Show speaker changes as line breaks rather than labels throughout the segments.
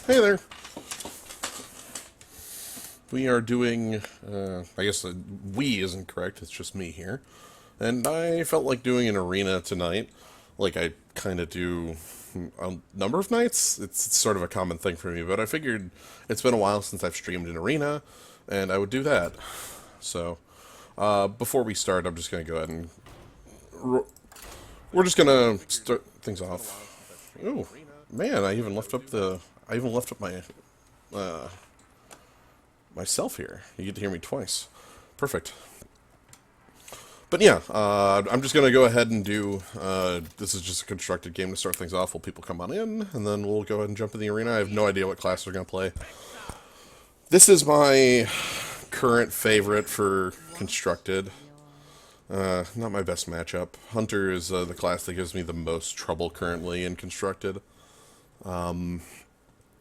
Hey there. We are doing, I guess we isn't correct, it's just me here. And I felt like doing an arena tonight, like I kind of do a number of nights. It's sort of a common thing for me, but I figured it's been a while since I've streamed an arena, and I would do that. So, before we start, I'm just going to go ahead and... We're just going to start things off. Ooh, man, I even left up my... Uh, myself here. You get to hear me twice. Perfect. But yeah, I'm just going to go ahead and do... this is just a constructed game to start things off while people come on in, and then we'll go ahead and jump in the arena. I have no idea what class they're going to play. This is my current favorite for constructed. Not my best matchup. Hunter is the class that gives me the most trouble currently in constructed.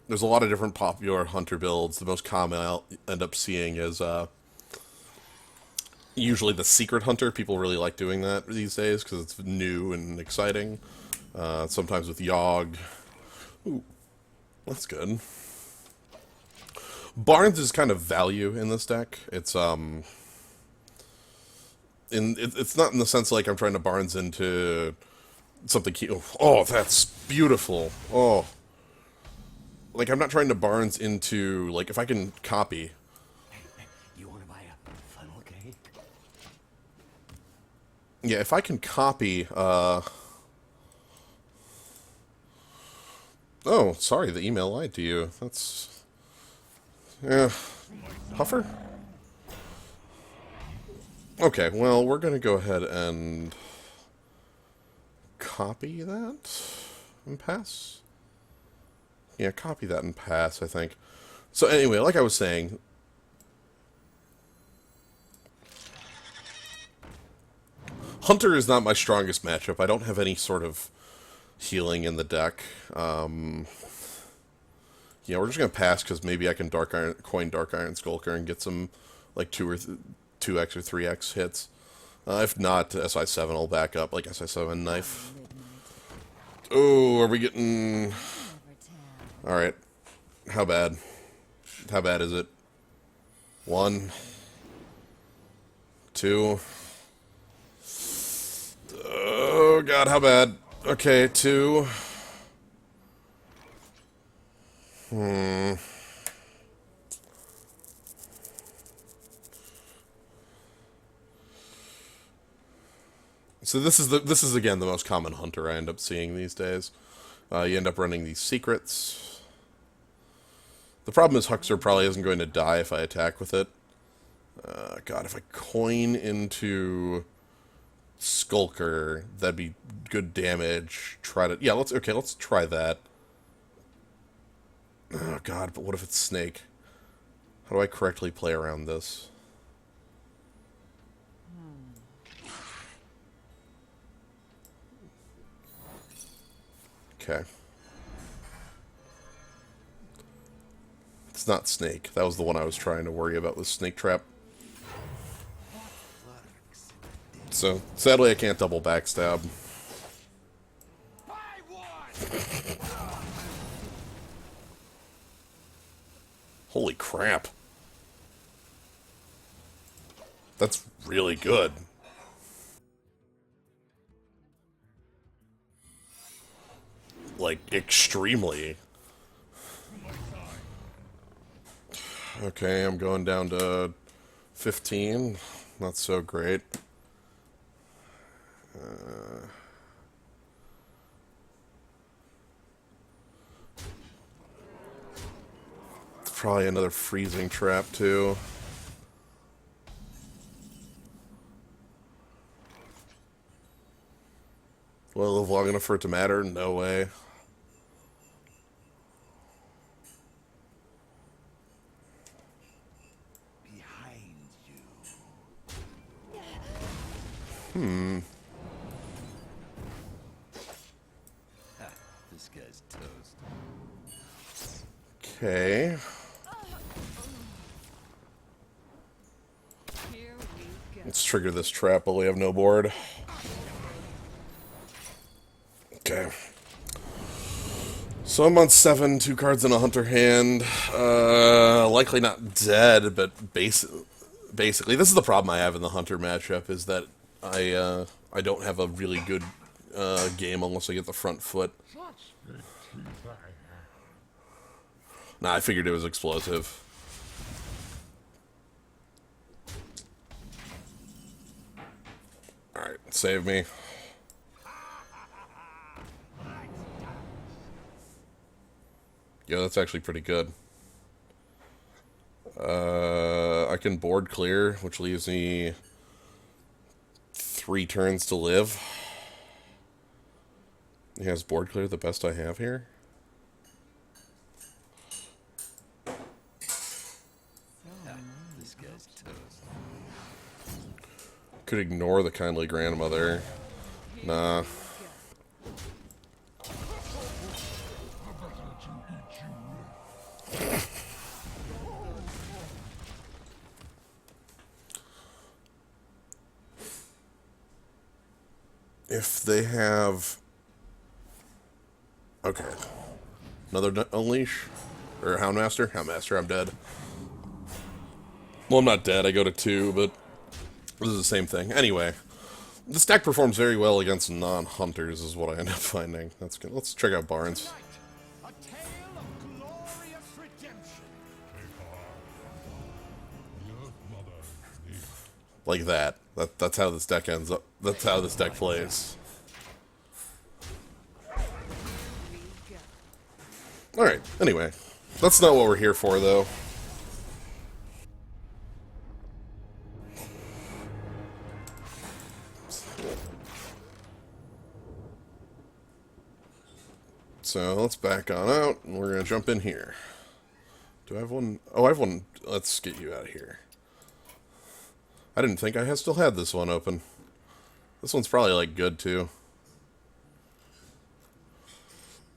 There's a lot of different popular hunter builds. The most common I'll end up seeing is usually the secret hunter. People really like doing that these days because it's new and exciting. Sometimes with Yogg. Ooh, that's good. Barnes is kind of value in this deck. It's it's not in the sense like I'm trying to Barnes into something cute. Oh, that's beautiful. Oh. Like, I'm not trying to Barnes into, like, if I can copy.
Hey, you want to buy a funnel cake?
Yeah, if I can copy, Oh, sorry, the email lied to you. That's... Yeah. Puffer? Okay, well, we're gonna go ahead and... copy that? And pass? Yeah, copy that and pass, I think. So anyway, like I was saying... Hunter is not my strongest matchup. I don't have any sort of healing in the deck. Yeah, we're just going to pass because maybe I can coin Dark Iron Skulker and get some, like, 2x or 3x hits. If not, SI7 will back up, like SI7 Knife. Oh, are we getting... Alright. How bad? How bad is it? 1. 2. Oh god, how bad? Okay, 2. So this is again the most common hunter I end up seeing these days. You end up running these secrets. The problem is Huxer probably isn't going to die if I attack with it. God, if I coin into Skulker, that'd be good damage. Yeah, let's try that. Oh god, but what if it's Snake? How do I correctly play around this? Okay. It's not Snake. That was the one I was trying to worry about, was Snake Trap. So, sadly I can't double backstab. Holy crap. That's really good. Like, extremely. Okay, I'm going down to 15. Not so great. Probably another freezing trap, too. Will I live long enough for it to matter? No way.
Behind you. This guy's toast.
Okay. Let's trigger this trap while we have no board. Okay. So I'm on 7, 2 cards in a hunter hand. Likely not dead, but basically, this is the problem I have in the hunter matchup is that I don't have a really good game unless I get the front foot. Nah, I figured it was explosive. Alright, save me. Yeah, that's actually pretty good. I can board clear, which leaves me 3 turns to live. He has board clear, the best I have here.
This guy's toast.
Could ignore the kindly grandmother. Nah. If they have... Okay. Another Unleash? Or Houndmaster? Houndmaster, I'm dead. Well, I'm not dead. I go to 2, but this is the same thing. Anyway, this deck performs very well against non-hunters, is what I end up finding. That's good. Let's check out Barnes.
A tale of glorious redemption.
Like that. That's how this deck ends up. That's how this deck plays. Alright, anyway. That's not what we're here for, though. So let's back on out, and we're going to jump in here. Do I have one? Oh, I have one. Let's get you out of here. I didn't think I still had this one open. This one's probably, like, good, too.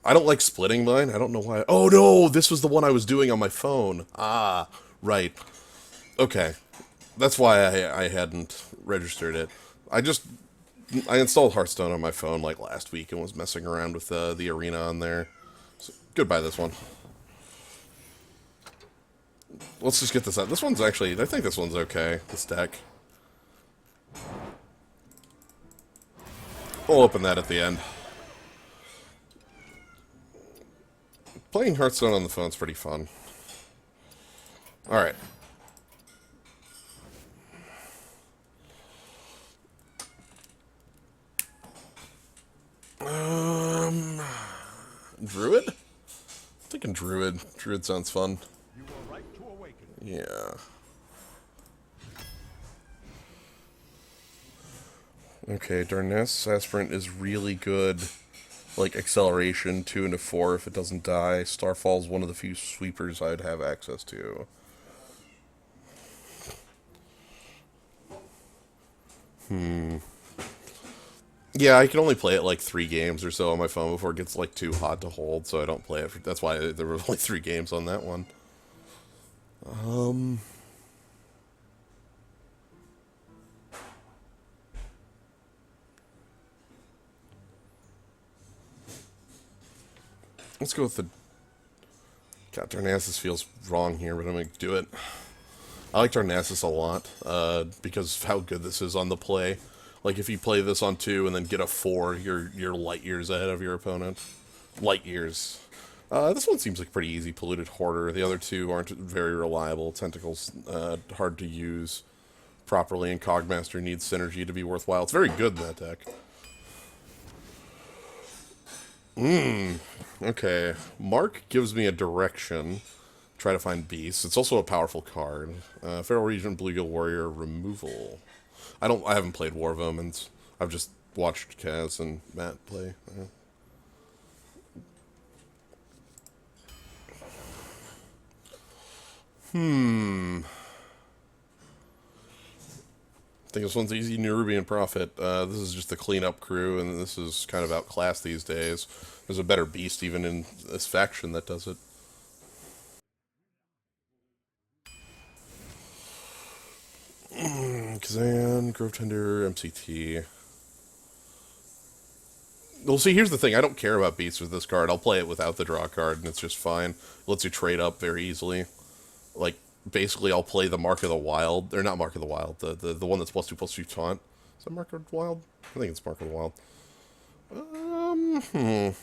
I don't like splitting mine. I don't know why. Oh, no! This was the one I was doing on my phone. Ah, right. Okay. That's why I hadn't registered it. I installed Hearthstone on my phone, like, last week and was messing around with the arena on there. So, goodbye, this one. Let's just get this out. This one's actually... I think this one's okay, this deck. We'll open that at the end. Playing Hearthstone on the phone's pretty fun. Alright. Druid? I'm thinking Druid. Druid sounds fun.
You were right to awaken.
Yeah. Okay, Darness Aspirant is really good. Like, acceleration, 2 into 4 if it doesn't die. Starfall's one of the few sweepers I'd have access to. Yeah, I can only play it like 3 games or so on my phone before it gets like too hot to hold, so I don't play it. That's why there were only 3 games on that one. Let's go with the... God, Darnassus feels wrong here, but I'm going to do it. I like Darnassus a lot, because of how good this is on the play. Like, if you play this on 2 and then get a 4, you're light years ahead of your opponent. Light years. This one seems like pretty easy. Polluted Hoarder. The other 2 aren't very reliable. Tentacles, hard to use properly, and Cogmaster needs synergy to be worthwhile. It's very good in that deck. Okay. Mark gives me a direction. Try to find beasts. It's also a powerful card. Feral Regent, Bluegill Warrior, removal. I haven't played War of Omens. I've just watched Kaz and Matt play. I think this one's easy. Nerubian Prophet. This is just the cleanup crew, and this is kind of outclassed these days. There's a better beast even in this faction that does it. Kazan, Grove Tender, MCT. Well, see, here's the thing. I don't care about Beast with this card. I'll play it without the draw card, and it's just fine. It lets you trade up very easily. Like, basically, I'll play the Mark of the Wild. Or not Mark of the Wild. The one that's +2/+2 taunt. Is that Mark of the Wild? I think it's Mark of the Wild. Let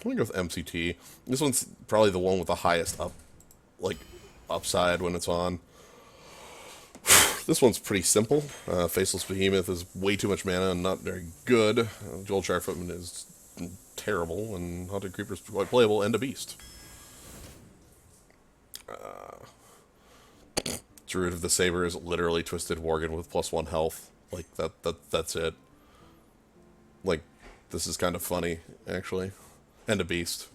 me go with MCT. This one's probably the one with the highest upside when it's on. This one's pretty simple. Faceless Behemoth is way too much mana and not very good. Joel Footman is terrible, and Haunted Creeper's quite playable, and a Beast. Druid of the Saber is literally Twisted Worgen with +1 health. Like, that's it. Like, this is kind of funny, actually. And a Beast.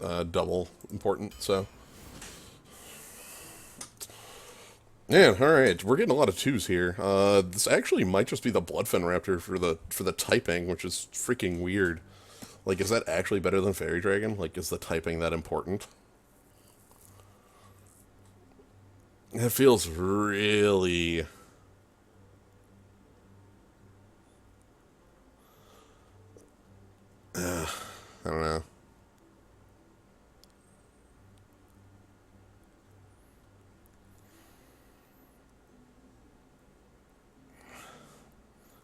Double important, so... Yeah, alright, we're getting a lot of 2s here. This actually might just be the Bloodfen Raptor for the typing, which is freaking weird. Like, is that actually better than Fairy Dragon? Like, is the typing that important? It feels really... I don't know.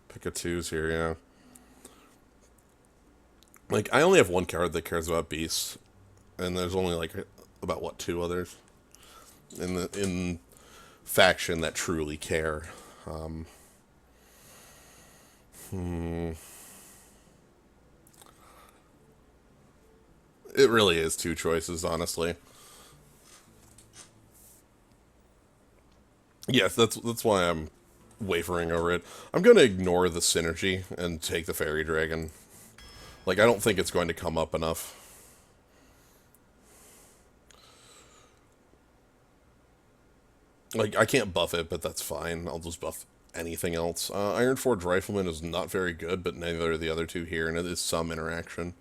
Pick a 2s here, yeah. Like, I only have one card that cares about Beasts, and there's only, like, about, what, 2 others in faction that truly care. It really is 2 choices, honestly. Yes, that's why I'm wavering over it. I'm going to ignore the synergy and take the Fairy Dragon. Like, I don't think it's going to come up enough. Like, I can't buff it, but that's fine. I'll just buff anything else. Ironforge Rifleman is not very good, but neither are the other 2 here, and it is some interaction.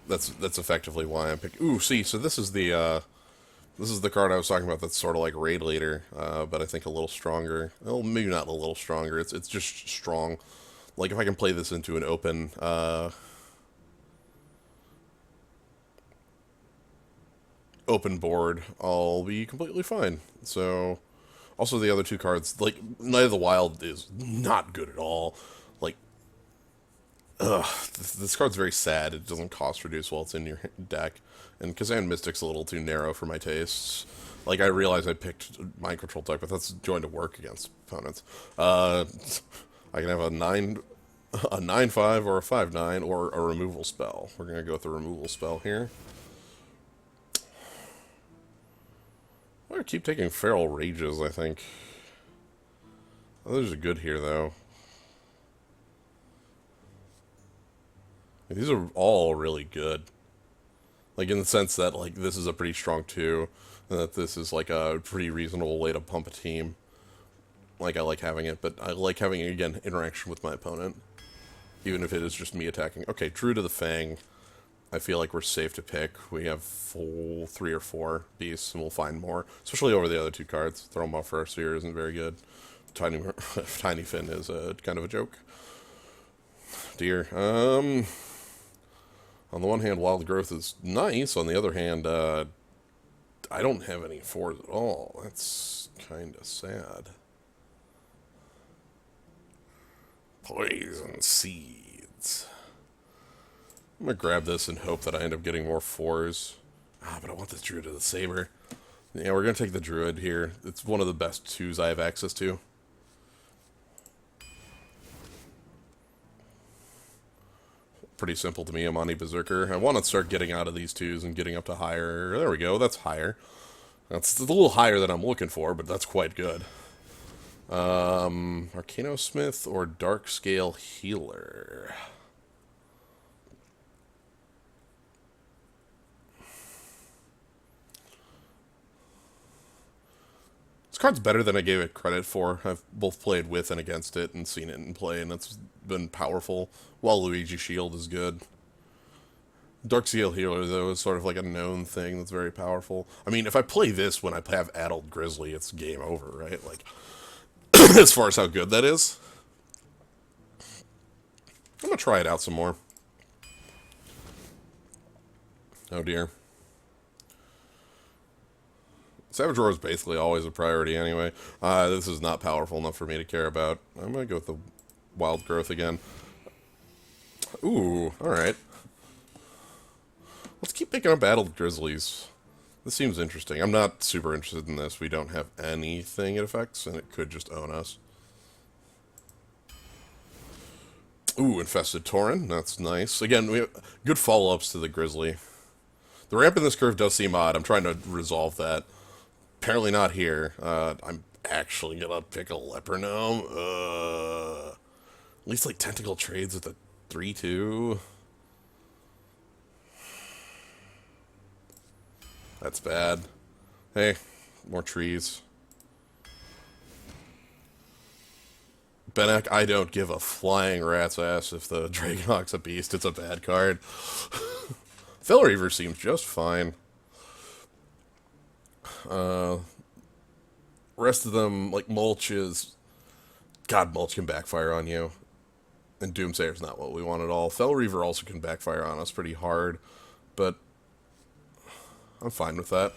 That's effectively why I'm picking... Ooh, see, so this is the card I was talking about that's sort of like Raid Leader, but I think a little stronger. Well, maybe not a little stronger. It's just strong. Like, if I can play this into an open... open board, I'll be completely fine. So, also the other 2 cards, like, Night of the Wild is not good at all. Like, this card's very sad. It doesn't cost reduce while it's in your deck. And Kazan Mystic's a little too narrow for my tastes. Like, I realize I picked Mind Control type, but that's going to work against opponents. I can have a 9-5 or a 5-9 or a removal spell. We're going to go with the removal spell here. I'm going to keep taking Feral Rages, I think. Others are good here, though. These are all really good. Like, in the sense that, like, this is a pretty strong 2, and that this is, like, a pretty reasonable way to pump a team. Like, I like having it, but I like having, again, interaction with my opponent. Even if it is just me attacking. Okay, Druid of the Fang. I feel like we're safe to pick. We have 3 or 4 beasts, and we'll find more. Especially over the other 2 cards. Throw them off first here isn't very good. Tiny Fin is kind of a joke. Deer. On the one hand, Wild Growth is nice. On the other hand, I don't have any 4s at all. That's kind of sad. Poison Seeds. I'm going to grab this and hope that I end up getting more 4s. But I want this Druid of the Saber. Yeah, we're going to take the Druid here. It's one of the best 2s I have access to. Pretty simple to me, Amani Berserker. I want to start getting out of these 2s and getting up to higher. There we go, that's higher. That's a little higher than I'm looking for, but that's quite good. Arcanosmith or Darkscale Healer? This card's better than I gave it credit for. I've both played with and against it and seen it in play, and it's been powerful, while Luigi Shield is good. Darkscale Healer, though, is sort of like a known thing that's very powerful. I mean, if I play this when I have Adult Grizzly, it's game over, right? Like, as far as how good that is. I'm gonna try it out some more. Oh dear. Savage Roar is basically always a priority anyway. This is not powerful enough for me to care about. I'm gonna go with the Wild Growth again. Ooh, alright. Let's keep making a Battle of Grizzlies. This seems interesting. I'm not super interested in this. We don't have anything it affects, and it could just own us. Ooh, Infested Tauren. That's nice. Again, we have good follow-ups to the Grizzly. The ramp in this curve does seem odd. I'm trying to resolve that. Apparently not here. I'm actually gonna pick a Leper Gnome. At least, like, Tentacle trades with a 3-2. That's bad. Hey, more trees. Benek, I don't give a flying rat's ass if the Dragonhawk's a beast. It's a bad card. Felreaver seems just fine. Rest of them, like, Mulch is... God, Mulch can backfire on you. And Doomsayer's not what we want at all. Felreaver also can backfire on us pretty hard, but I'm fine with that.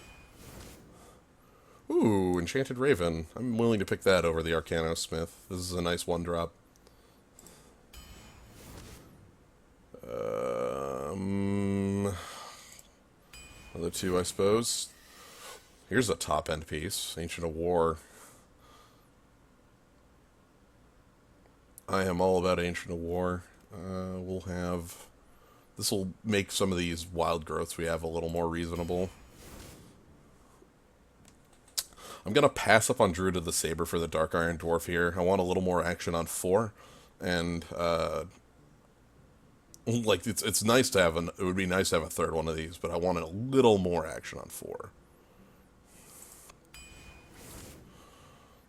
Ooh, Enchanted Raven. I'm willing to pick that over the Arcano Smith. This is a nice one-drop. Other two, I suppose. Here's a top-end piece. Ancient of War. I am all about Ancient of War. We'll have... This will make some of these wild growths we have a little more reasonable. I'm going to pass up on Druid of the Saber for the Dark Iron Dwarf here. I want a little more action on 4. And, like, it's nice to have it would be nice to have a third one of these, but I want a little more action on 4.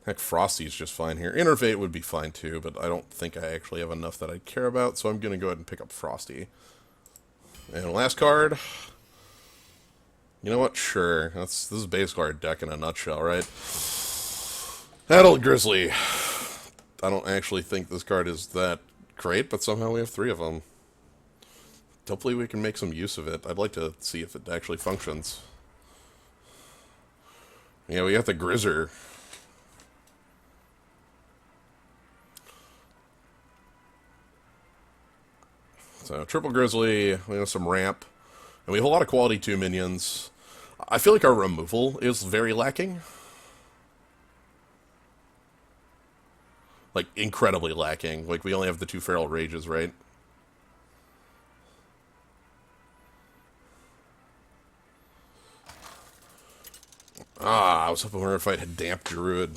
Heck, Frosty's just fine here. Innervate would be fine too, but I don't think I actually have enough that I care about, so I'm going to go ahead and pick up Frosty. And last card. You know what? Sure. This is base card deck in a nutshell, right? Adult Grizzly. I don't actually think this card is that great, but somehow we have 3 of them. Hopefully we can make some use of it. I'd like to see if it actually functions. Yeah, we got the Grizzer. So, Triple Grizzly, we have some ramp, and we have a lot of quality 2 minions. I feel like our removal is very lacking. Like, incredibly lacking. Like, we only have the 2 Feral Rages, right? Ah, I was hoping we were going to fight a Damp Druid.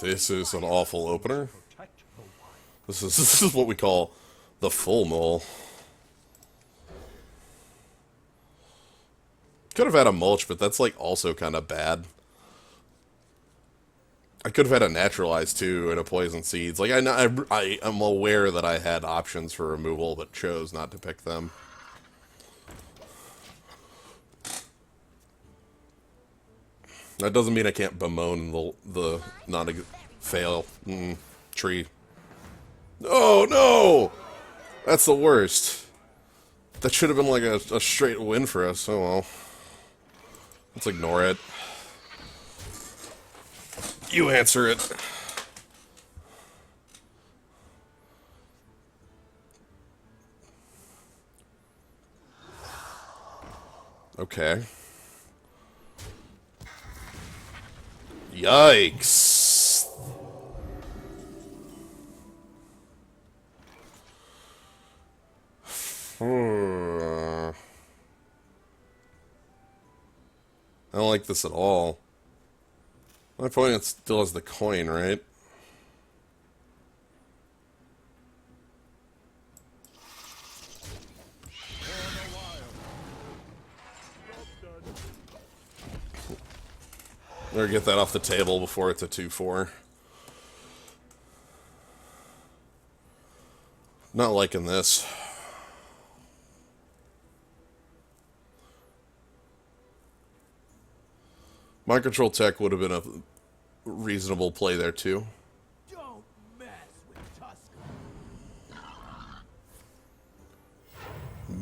This is an awful opener. This is what we call the full null. Could have had a Mulch, but that's, like, also kind of bad. I could have had a Naturalize, too, and a Poison Seeds. Like, I am aware that I had options for removal, but chose not to pick them. That doesn't mean I can't bemoan the not-fail tree. Oh, no! That's the worst. That should have been like a straight win for us. Oh, well. Let's ignore it. You answer it. Okay. Yikes. I don't like this at all. My opponent still has the coin, right? Better get that off the table before it's a 2-4. Not liking this. Mind Control Tech would have been a reasonable play there, too.
Don't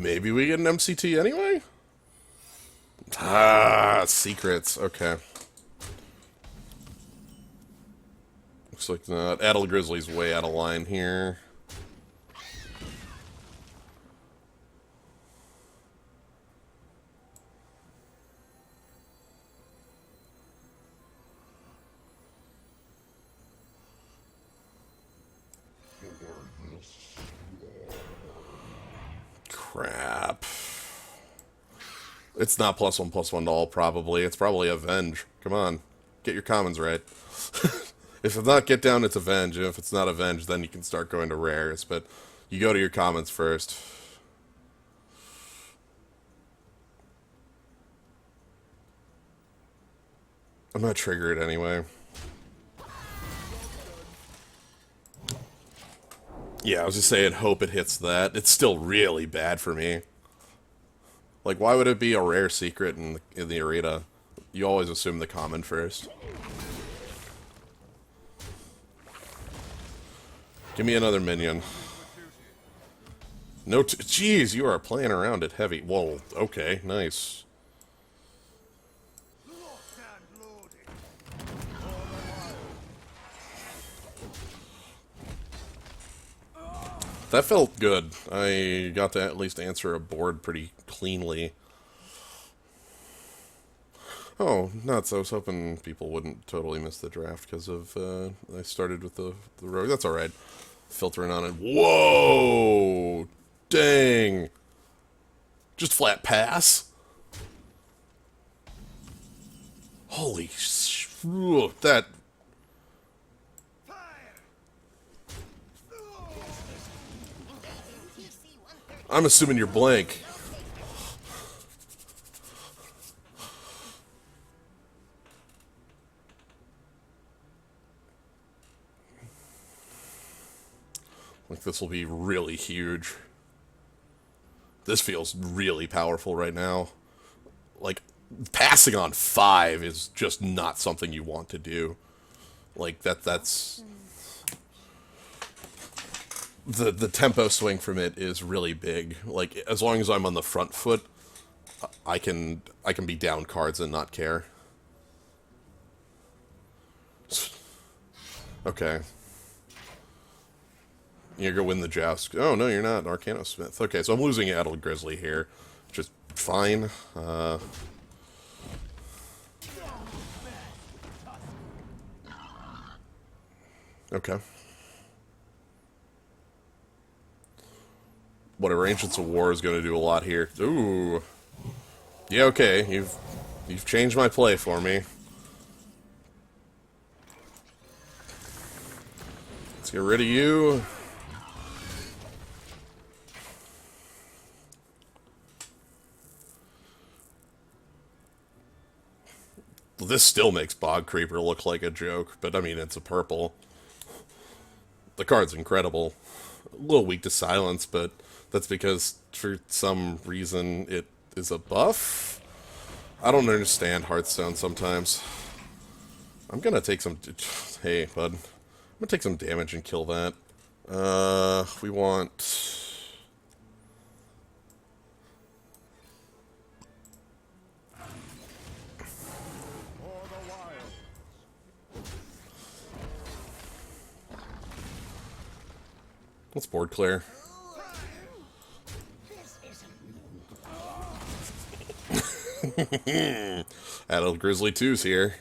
Maybe we get an MCT anyway? Ah, secrets. Okay. Looks like not. Addle Grizzly's way out of line here. Crap. It's not +1/+1 to all, probably. It's probably Avenge. Come on. Get your commons right. If it's not Get Down, it's Avenge. And if it's not Avenge, then you can start going to rares. But you go to your commons first. I'm not triggered anyway. Yeah, I was just saying, hope it hits that. It's still really bad for me. Like, why would it be a rare secret in the arena? You always assume the common first. Give me another minion. No, jeez, you are playing around it heavy. Whoa, okay, nice. That felt good. I got to at least answer a board pretty cleanly. Oh, nuts. I was hoping people wouldn't totally miss the draft because of, I started with the rogue. That's alright. Filtering on it. Whoa! Dang! Just flat pass? Holy that... I'm assuming you're blank. Like, this will be really huge. This feels really powerful right now. Like, passing on 5 is just not something you want to do. Like, that's... The tempo swing from it is really big. Like, as long as I'm on the front foot, I can be down cards and not care. Okay. You're gonna win the joust. Oh, no, you're not. Arcano Smith. Okay, so I'm losing Addle Grizzly here. Just fine. Okay. Whatever, Ancients of War is going to do a lot here. Ooh. Yeah, okay. You've changed my play for me. Let's get rid of you. This still makes Bog Creeper look like a joke, but I mean, it's a purple. The card's incredible. A little weak to silence, but that's because, for some reason, it is a buff? I don't understand Hearthstone sometimes. I'm gonna take some... Hey, bud. I'm gonna take some damage and kill that. We want... Let's board clear. Addle Grizzly 2's here.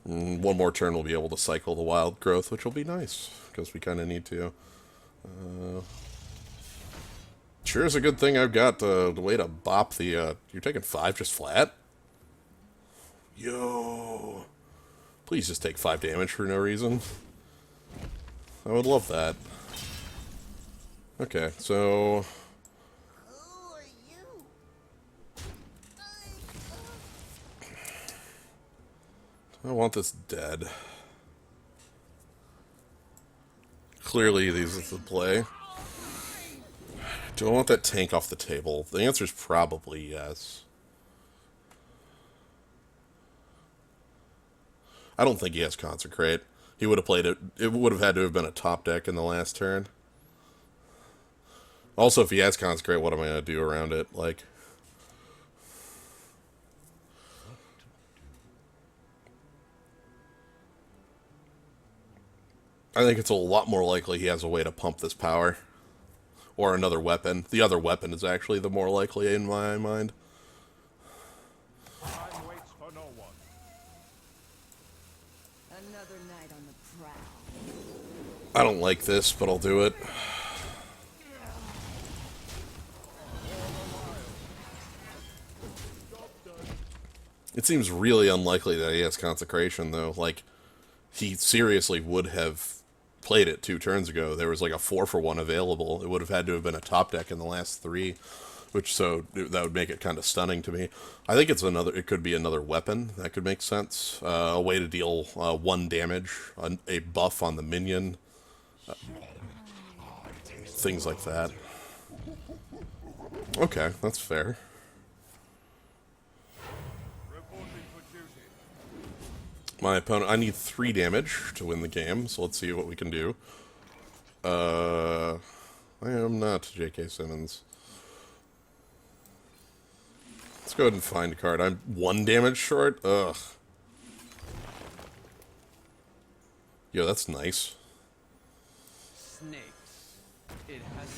One more turn we'll be able to cycle the wild growth, which will be nice, because we kind of need to. Sure is a good thing I've got the way to bop the... You're taking 5 just flat? Yo! Please just take 5 damage for no reason. I would love that. Okay, so...
Who are you?
I want this dead. Clearly, these is the play. Do I want that tank off the table? The answer is probably yes. I don't think he has Consecrate. He would have played it. It would have had to have been a top deck in the last turn. Also, if he has Consecrate, what am I going to do around it? Like, I think it's a lot more likely he has a way to pump this power. Or another weapon. The other weapon is actually the more likely in my mind.
Time waits for no one.
Another night on the prowl.
I don't like this, but I'll do it. It seems really unlikely that he has Consecration, though. Like, he seriously would have played it 2 turns ago. There was like a 4-for-1 available. It would have had to have been a top deck in the last 3, that would make it kind of stunning to me. I think it could be another weapon. That could make sense. A way to deal 1 damage, a buff on the minion, things like that. Okay, that's fair.
Reporting for duty.
My opponent, I need 3 damage to win the game, so let's see what we can do. I am not J.K. Simmons. Let's go ahead and find a card. I'm 1 damage short? Ugh. Yo, that's nice.
Snakes. It has to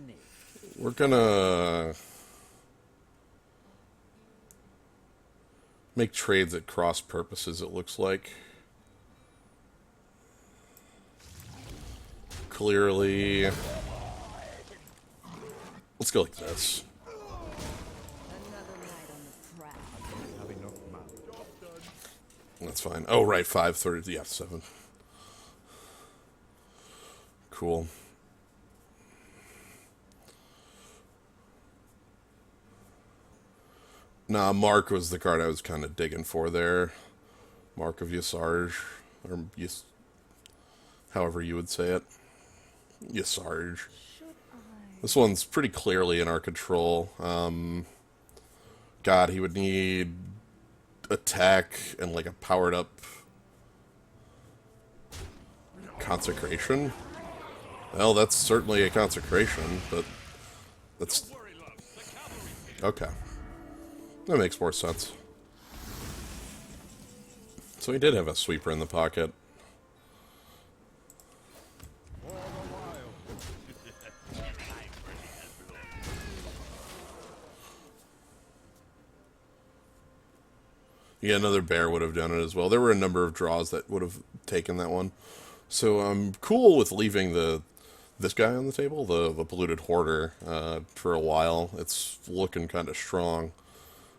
be snakes.
We're gonna make trades at cross purposes, it looks like. Clearly. Let's go like this.
Another night on the prowl.
Have enough mana.
That's fine. Oh, right, 5, yeah, 7. Cool. Nah, Mark was the card I was kind of digging for there. Mark of Yasarj. Or however you would say it. Yasarj. This one's pretty clearly in our control. God, he would need attack and like a powered up Consecration. Well, that's certainly a Consecration, but that's okay. That makes more sense. So he did have a sweeper in the pocket. Yeah, another bear would have done it as well. There were a number of draws that would have taken that one. So I'm cool with leaving this guy on the table, the polluted hoarder, for a while. It's looking kind of strong.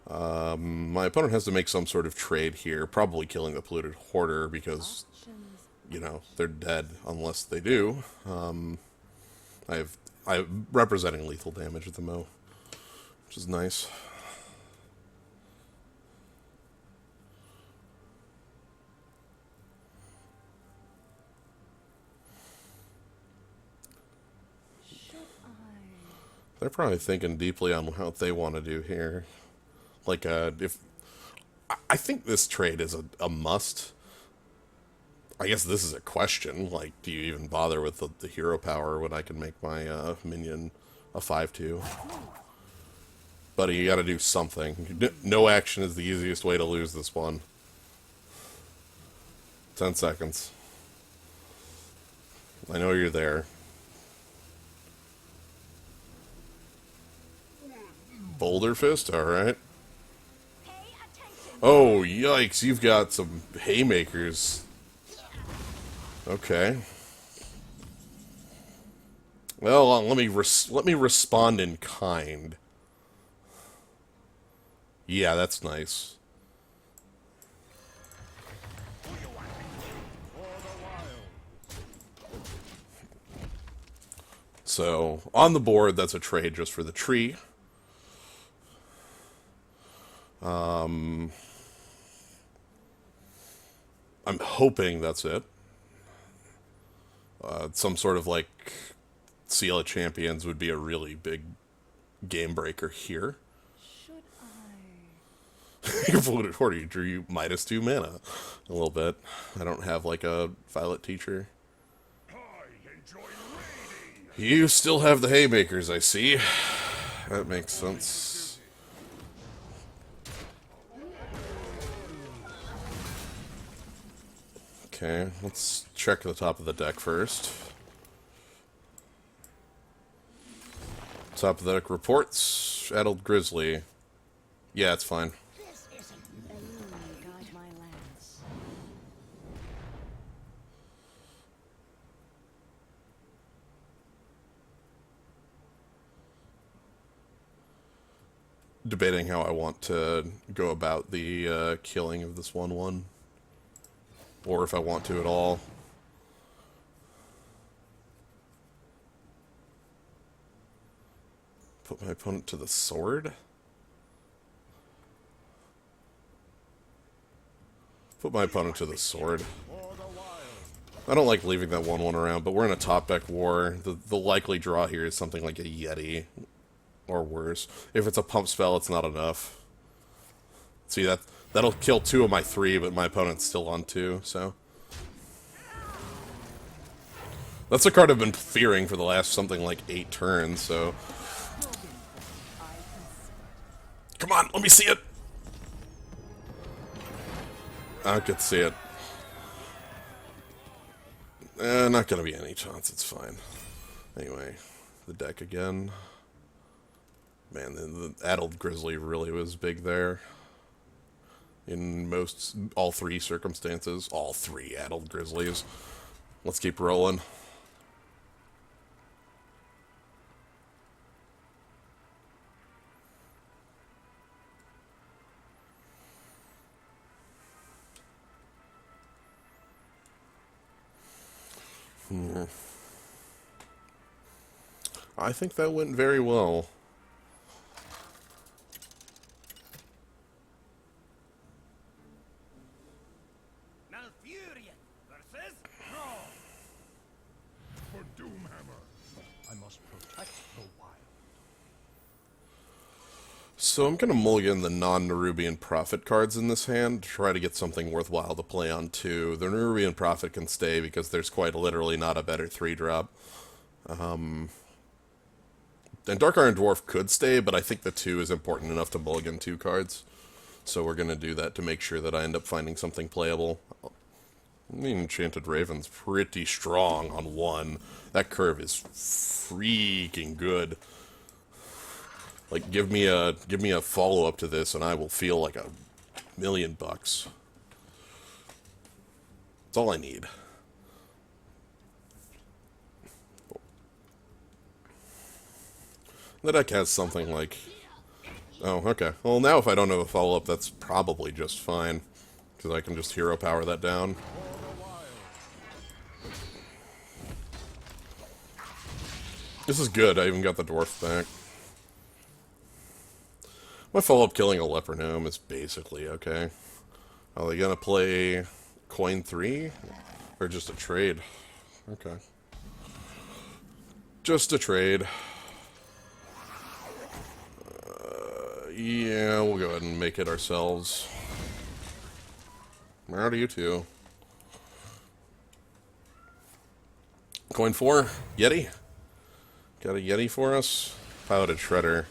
My opponent has to make some sort of trade here, probably killing the polluted hoarder because, you know, they're dead unless they do. I'm representing lethal damage at the mo, which is nice. They're probably thinking deeply on what they want to do here. Like, if I think this trade is a must. I guess this is a question. Like, do you even bother with the hero power when I can make my minion a 5/2? Buddy, you gotta do something. No action is the easiest way to lose this one. 10 seconds. I know you're there. Boulder Fist? Alright. Oh, yikes, you've got some haymakers. Okay. Well, let me respond in kind. Yeah, that's nice. So, on the board, that's a trade just for the tree. I'm hoping that's it. Some sort of, like, Seal of Champions would be a really big game breaker here.
Should
Your Polluted Hoarder, you drew you -2 mana. A little bit. I don't have, like, a Violet Teacher.
I enjoy reading.
You still have the haymakers, I see. That makes sense. Okay, let's check the top of the deck first. Top of the deck reports. Addled Grizzly. Yeah, it's fine.
Illuminate, guide my lance.
Debating how I want to go about the killing of this 1/1. Or if I want to at all. Put my opponent to the sword? Put my opponent to the sword. I don't like leaving that 1/1 around, but we're in a top deck war. The likely draw here is something like a Yeti. Or worse. If it's a pump spell, it's not enough. See, that'll kill 2 of my 3, but my opponent's still on 2, so... That's a card I've been fearing for the last something like 8 turns, so... Come on, let me see it! I could see it. Not gonna be any chance, it's fine. Anyway, the deck again. Man, the Addled Grizzly really was big there. In all 3 circumstances. All 3 Addled Grizzlies. Let's keep rolling. I think that went very well.
Malfurion versus Thrall. For Doomhammer.
I must protect the wild.
So I'm going to mulligan the non-Nerubian Prophet cards in this hand to try to get something worthwhile to play on 2. The Nerubian Prophet can stay because there's quite literally not a better 3-drop. And Dark Iron Dwarf could stay, but I think the 2 is important enough to mulligan 2 cards. So we're going to do that to make sure that I end up finding something playable. I mean, Enchanted Raven's pretty strong on 1. That curve is freaking good. Like, give me a follow-up to this, and I will feel like $1,000,000. That's all I need. The deck has something like... Oh, okay. Well, now if I don't have a follow-up, that's probably just fine. Because I can just hero power that down. This is good. I even got the dwarf back. My follow-up killing a leper gnome is basically okay. Are they gonna play coin 3? Or just a trade? Okay. Just a trade. Yeah, we'll go ahead and make it ourselves. How do you two? Coin 4? Yeti? Got a Yeti for us? Piloted Shredder.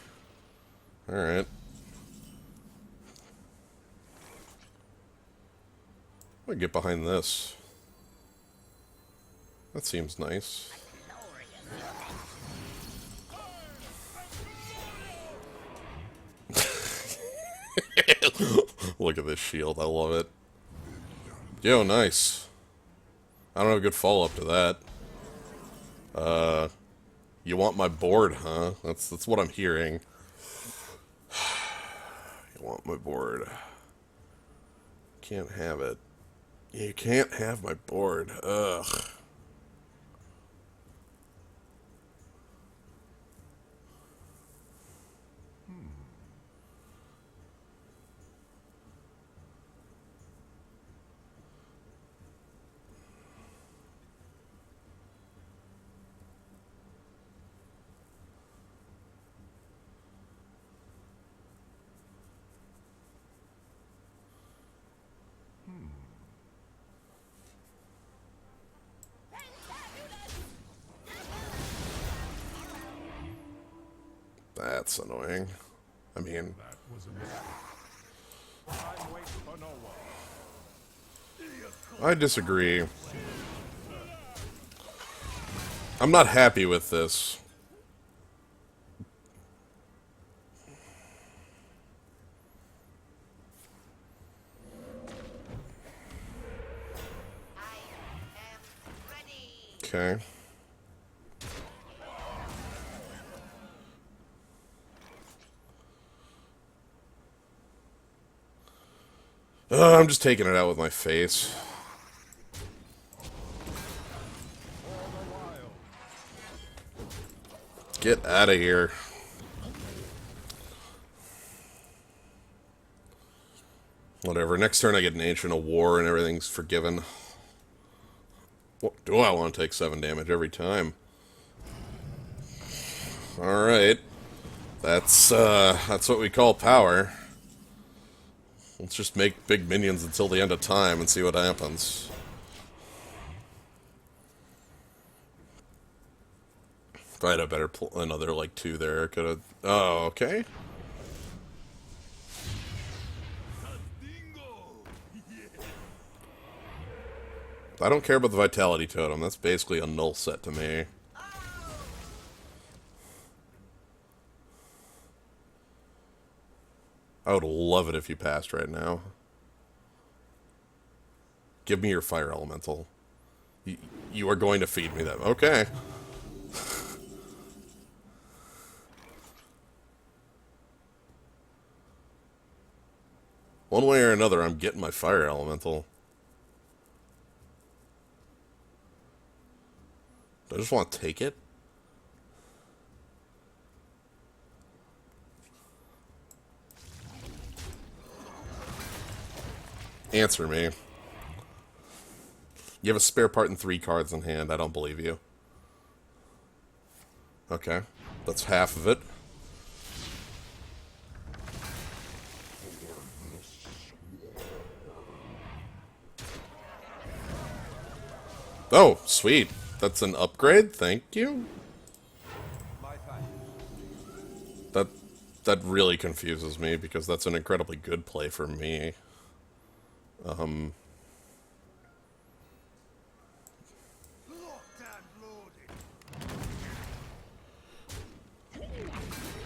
Alright. I'm gonna get behind this. That seems nice. Look at this shield, I love it. Yo, nice. I don't have a good follow-up to that. You want my board, huh? That's what I'm hearing. You want my board. Can't have it. You can't have my board. Ugh. That's annoying. I mean,
That was a mistake. Time waits for no one.
I disagree. I'm not happy with this. Okay. I'm just taking it out with my face. Get out of here. Whatever. Next turn I get an Ancient of War and everything's forgiven. What, do I want to take 7 damage every time? Alright. That's what we call power. Let's just make big minions until the end of time and see what happens. If I had a better another like 2 there, I could have. Oh, okay. I don't care about the Vitality Totem. That's basically a null set to me. I would love it if you passed right now. Give me your Fire Elemental. You are going to feed me that. Okay. One way or another, I'm getting my Fire Elemental. Do I just want to take it? Answer me. You have a spare part and 3 cards in hand. I don't believe you. Okay. That's half of it. Oh, sweet. That's an upgrade? Thank you? That really confuses me, because that's an incredibly good play for me.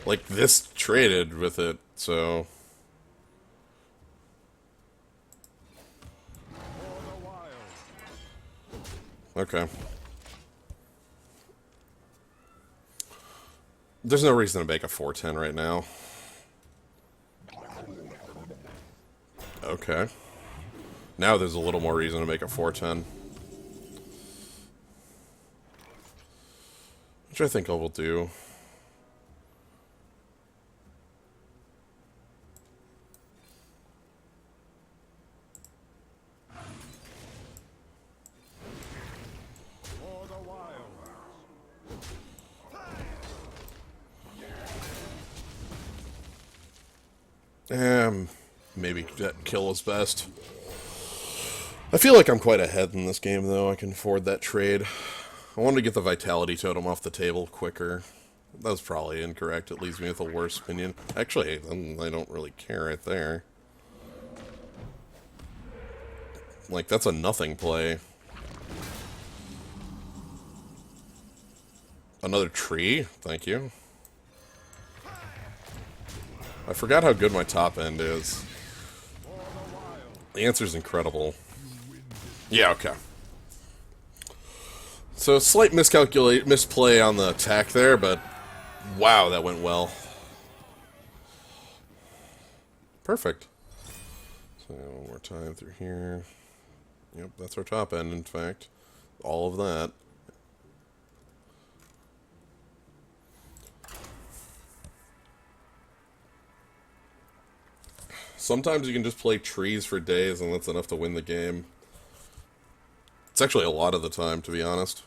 Like, this traded with it, so... Okay. There's no reason to make a 4/10 right now. Okay. Now there's a little more reason to make a 4/10. Which I think I will do. Maybe that kill is best. I feel like I'm quite ahead in this game, though. I can afford that trade. I wanted to get the Vitality Totem off the table quicker. That was probably incorrect. It leaves me with a worse opinion. Actually, I don't really care right there. Like, that's a nothing play. Another tree? Thank you. I forgot how good my top end is. The answer's incredible. Yeah, okay. So, slight misplay on the attack there, but wow, that went well. Perfect. So, one more time through here. Yep, that's our top end, in fact. All of that. Sometimes you can just play trees for days and that's enough to win the game. It's actually a lot of the time, to be honest.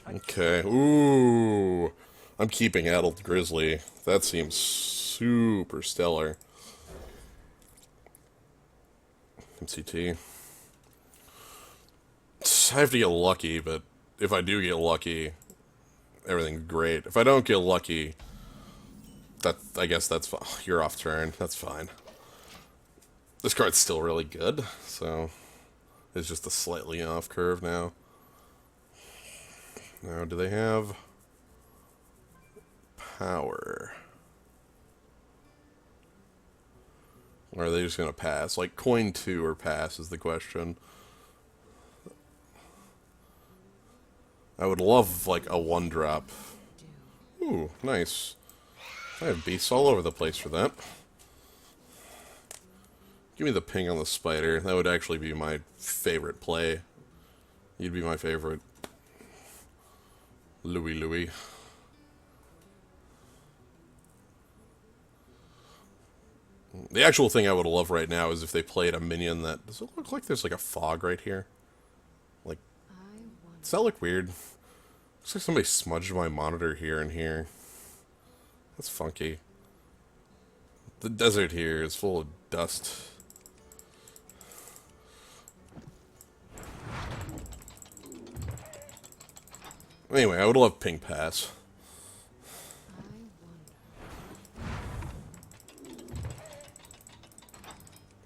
Okay. Ooh. I'm keeping Addled Grizzly. That seems super stellar. MCT. I have to get lucky, but if I do get lucky, everything's great. If I don't get lucky, I guess that's fine. You're off turn. That's fine. This card's still really good, so it's just a slightly off curve now. Now, do they have power? Or are they just going to pass? Like, coin 2 or pass is the question. I would love, like, a 1-drop. Ooh, nice. I have beasts all over the place for that. Give me the ping on the spider. That would actually be my favorite play. You'd be my favorite. Louis. The actual thing I would love right now is if they played a minion that... Does it look like there's like a fog right here? Like, does that look weird? Looks like somebody smudged my monitor here and here. That's funky. The desert here is full of dust. Anyway, I would love ping pass.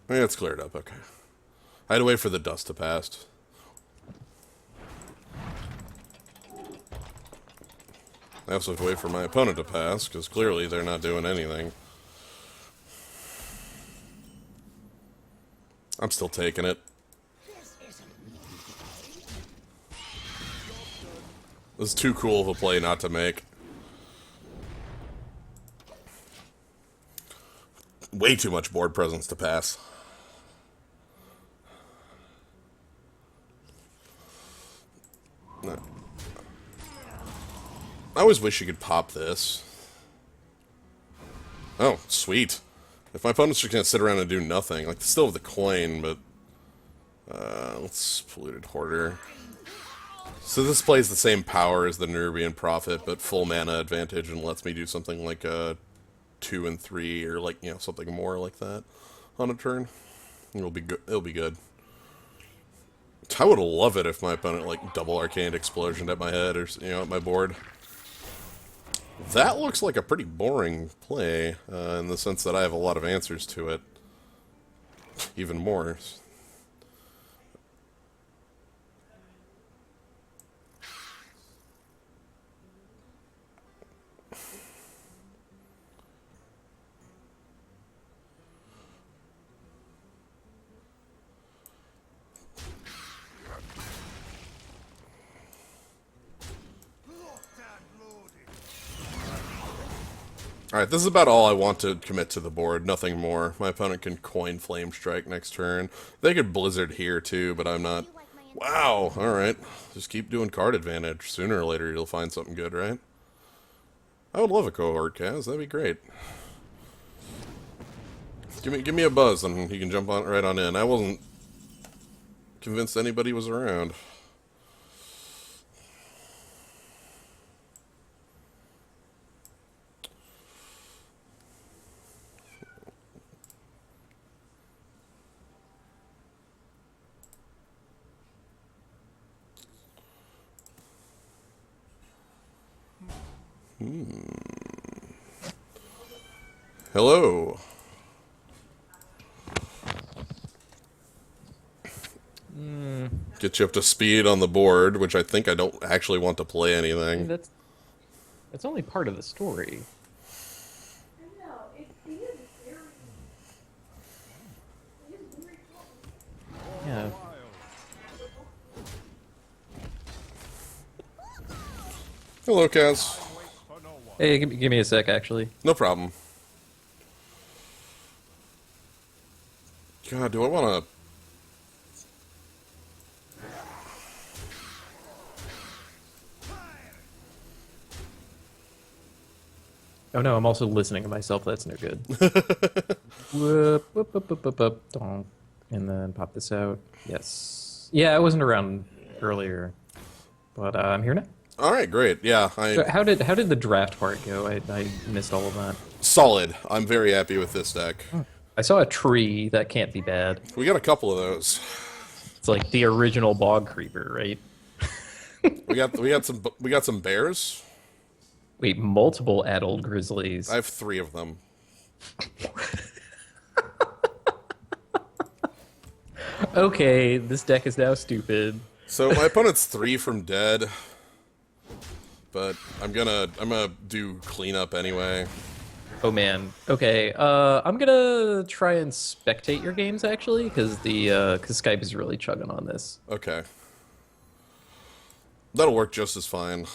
Yeah, it's cleared up, okay. I had to wait for the dust to pass. I also have to wait for my opponent to pass, because clearly they're not doing anything. I'm still taking it. This is too cool of a play not to make. Way too much board presence to pass. No. I always wish you could pop this. Oh, sweet. If my opponent's just gonna sit around and do nothing, like, still have the coin, but... let's Polluted Hoarder. So this plays the same power as the Nerubian Prophet, but full mana advantage, and lets me do something like a 2 and 3, or like, you know, something more like that on a turn. It'll be good. It'll be good. I would love it if my opponent like double Arcane Explosion at my head, or you know, at my board. That looks like a pretty boring play, in the sense that I have a lot of answers to it. Even more. Alright, this is about all I want to commit to the board, nothing more. My opponent can coin Flame Strike next turn. They could Blizzard here too, but I'm not... Wow, alright. Just keep doing card advantage. Sooner or later you'll find something good, right? I would love a cohort, Kaz. That'd be great. Give me a buzz and you can jump on right on in. I wasn't convinced anybody was around. Hello. Get you up to speed on the board, which I think I don't actually want to play anything.
That's only part of the story. Yeah.
Hello, Kaz.
Hey, give me a sec, actually.
No problem. God, do I want to...
Oh no, I'm also listening to myself. That's no good. Whoop, donk. And then pop this out. Yes. Yeah, I wasn't around earlier, but I'm here now.
All right, great. Yeah,
So how did the draft part go? I missed all of that.
solid. I'm very happy with this deck.
I saw a tree. That can't be bad.
We got a couple of those.
It's like the original bog creeper, right?
We got some bears.
Wait, multiple adult grizzlies.
I have 3 of them.
Okay, this deck is now stupid.
So my opponent's 3 from dead, but I'm gonna do cleanup anyway.
Oh man. Okay. I'm gonna try and spectate your games actually, because Skype is really chugging on this.
Okay, that'll work just as fine.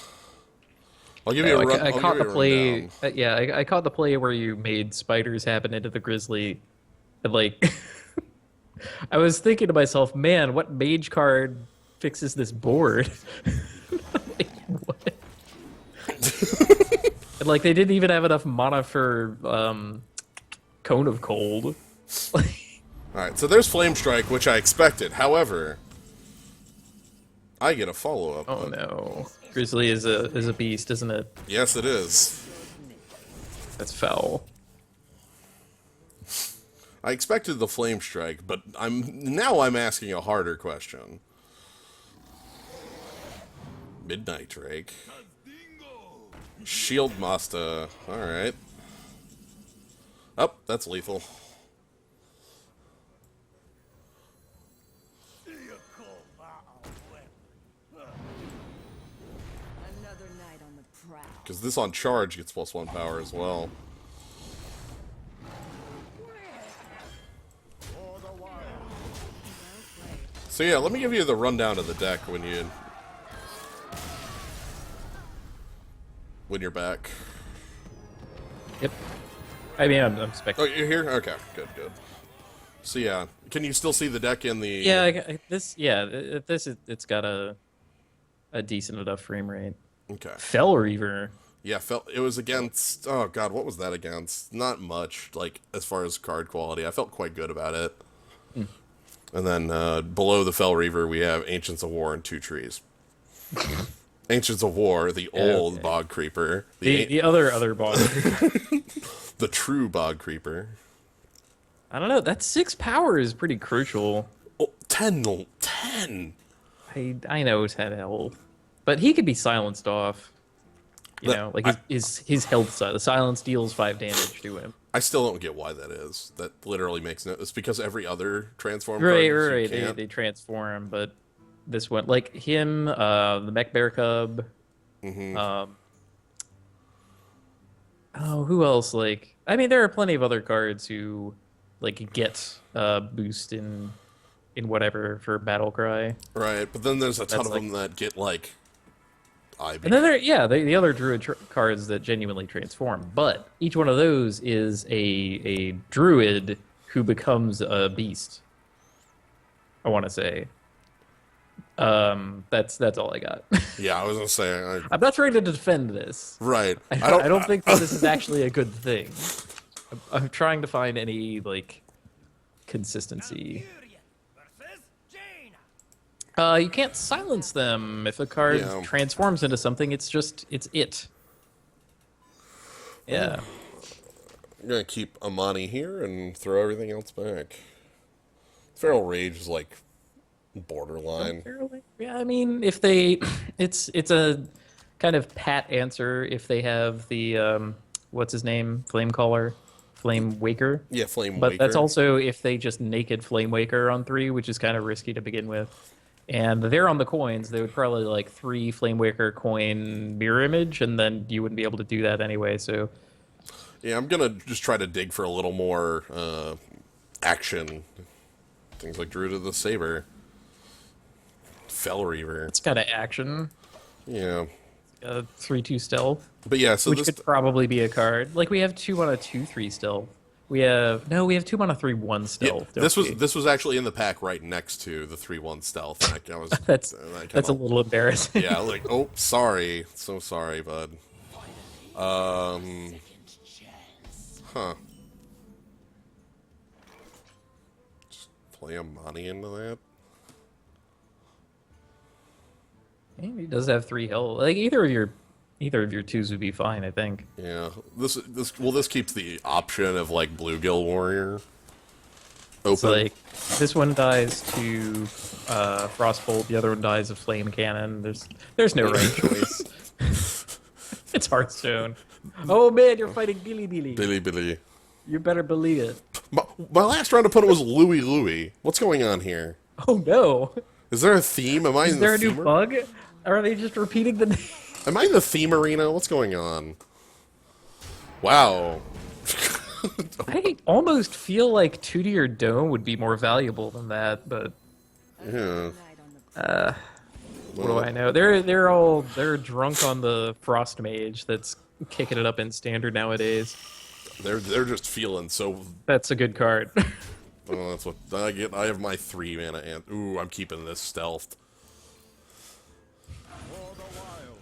I'll give you a run.
I
I'll
caught
give
the
you a
play.
rundown.
Yeah, I caught the play where you made spiders happen into the grizzly, and like, I was thinking to myself, man, what mage card fixes this board? Like, what? And like, they didn't even have enough mana for Cone of Cold.
All right, so there's Flame Strike, which I expected. However, I get a follow-up.
Oh no, grizzly is a beast, isn't it?
Yes, it is.
That's foul.
I expected the Flame Strike, but I'm asking a harder question. Midnight Drake. Shield Master. Alright. Oh, that's lethal.
Another night on the prowl.
Because this on charge gets +1 power as well. So yeah, let me give you the rundown of the deck when you're back.
Yep. I mean, I'm
Oh,
spectating.
you're here? Okay, good. So yeah, can you still see the deck in the...
Yeah, it's got a decent enough frame rate.
Okay.
Fell Reaver.
Yeah, it was against... Oh god, what was that against? Not much, like, as far as card quality. I felt quite good about it. And then below the Fell Reaver, we have Ancients of War and 2 trees. Ancients of War, the old
Okay.
Bog Creeper.
The other bog.
The true Bog Creeper.
I don't know. That 6 power is pretty crucial.
Oh, 10! 10!
I know 10 health, but he could be silenced off. You
That-
know, like his health side. The silence deals 5 damage to him.
I still don't get why that is. That literally makes no... It's because every other transform
Right.
card you
They
can't.
transform, but this one, like him, the Mech Bear Cub.
Mm-hmm.
Oh, who else? Like, I mean, there are plenty of other cards who, like, get boost in whatever for Battle Cry.
Right, but then there's a ton
That's
of
like-
them that get, like... IB.
And then the other druid cards that genuinely transform. But each one of those is a druid who becomes a beast. I want to say. That's all I got.
Yeah, I was gonna say...
I'm not trying to defend this.
Right.
I don't think that this is actually a good thing. I'm trying to find any like consistency. You can't silence them if a card
Yeah.
transforms into something. It's it. Yeah.
I'm gonna keep Amani here and throw everything else back. Feral Rage is like borderline.
Yeah, I mean, if they, it's a kind of pat answer if they have the what's his name, Flame Waker.
Yeah, Flame
But
Waker.
that's also if they just naked Flame Waker on 3, which is kind of risky to begin with. And they're on the coins. They would probably like 3 Flame Waker coin mirror image, and then you wouldn't be able to do that anyway. So
Yeah, I'm gonna just try to dig for a little more action. Things like Druid of the Saber. Fell Reaver.
it's got an action,
Yeah.
3/2 stealth,
But yeah, so
which
this...
could probably be a card. Like we have 2 on a 2/3 stealth. We have 2 on a 3/1
Yeah,
stealth. don't
this
we?
was actually in the pack right next to the 3/1 stealth. And I was
That's
I
that's a
kinda-
little embarrassing.
Yeah, like, oh, sorry. So sorry, bud. Huh. Just play a money into that?
And he does have 3 health. Like either of your twos would be fine, I think.
Yeah. This keeps the option of like Bluegill Warrior open.
It's like this one dies to Frostbolt, the other one dies of Flame Cannon. There's no right choice. It's Hearthstone. Oh man, you're fighting Billy Billy.
Billy.
You better believe it.
My last round opponent was Louie. What's going on here?
Oh no.
Is there a theme? Am I
Is
in
there
the
a new
theme?
bug? Or are they just repeating the name?
Am I in the theme arena? What's going on? Wow.
I almost feel like 2D or Dome would be more valuable than that, but
Yeah.
Night on the
what do I know? They're drunk on the Frost Mage that's kicking it up in Standard nowadays.
They're just feeling so.
That's a good card.
Oh, that's what I get. I have my 3 mana and ooh, I'm keeping this stealthed.
For the wild.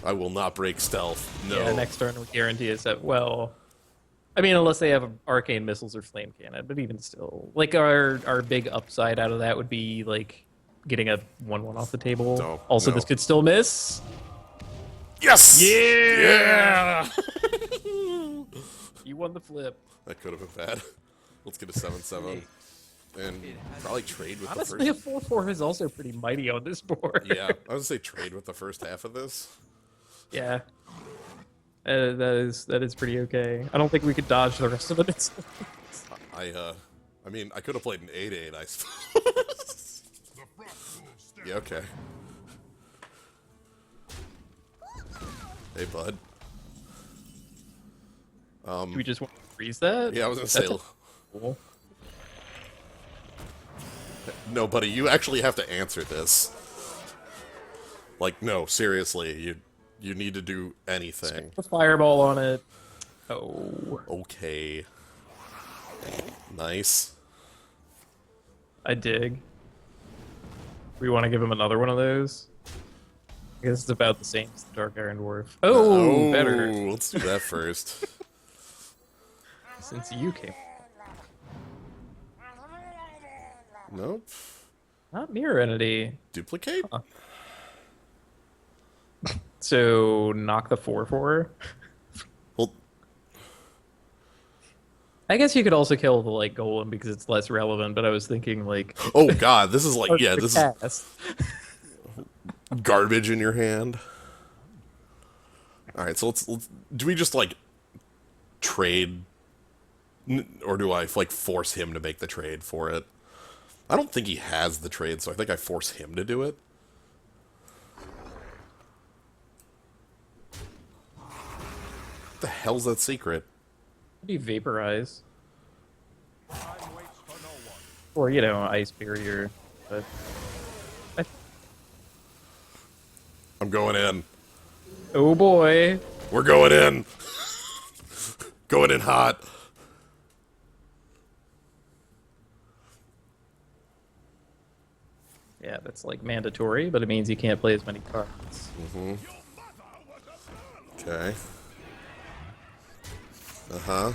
I will not break stealth. No.
Yeah, next turn we guarantee is that. Well, I mean, unless they have arcane missiles or flame cannon, but even still, like our big upside out of that would be like getting a 1/1 off the table.
No,
Also,
no.
this could still miss.
Yes.
Yeah!
Yeah.
You won the flip.
That could have been bad. Let's get a 7/7 and probably trade with
Honestly,
the
a
first.
4/4 is also pretty mighty on this board.
Yeah, I was gonna say trade with the first half of this.
Yeah. That is pretty okay. I don't think we could dodge the rest of it.
I mean, I could have played an 8/8. I suppose. Yeah. Okay. Hey, bud.
Do we just want to freeze that?
Yeah, I was gonna say.
That's cool.
No, buddy, you actually have to answer this. Like, no, seriously, you need to do anything.
A fireball on it. Oh,
Okay. Nice.
I dig. We want to give him another one of those. I guess it's about the same as the Dark Iron Dwarf. Oh, better.
Let's do that first.
Since you came.
Nope.
Not Mirror Entity.
Duplicate?
So knock the 4/4.
Well,
I guess you could also kill the like golem because it's less relevant. But I was thinking like
oh god, this is like, yeah, this is
cast.
garbage in your hand. Alright, so let's do we just like trade, or do I like force him to make the trade for it? I don't think he has the trade, so I think I force him to do it. What the hell's that secret?
Maybe vaporize,
Time waits for no one.
or you know, ice barrier. But
I'm going in.
oh boy,
We're going in. Going in hot.
yeah, that's like mandatory, but it means you can't play as many cards.
Okay. Uh-huh.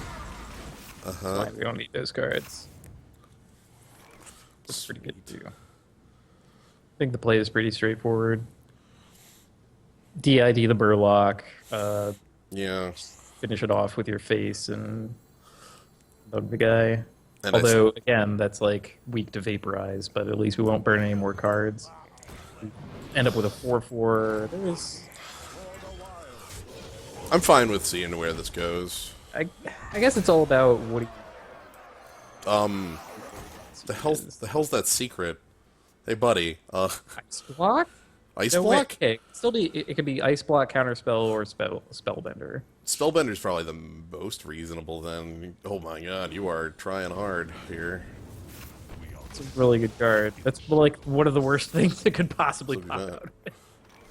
Fine, we don't need those cards. That's pretty good too. I think the play is pretty straightforward. DID the Burlock,
Yeah.
finish it off with your face and bug the guy.
And
Although, again, that's like weak to vaporize, but at least we won't burn any more cards. End up with a 4/4. There's,
I'm fine with seeing where this goes.
I guess it's all about what.
The hell's that secret? Hey, buddy.
Ice block?
Ice
No,
block?
wait, okay. Still be. It could be ice block, counterspell, or spellbender.
Spellbender's probably the most reasonable then. Oh my god, you are trying hard here.
It's a really good card. That's like one of the worst things that could possibly
Look at
pop
that.
out.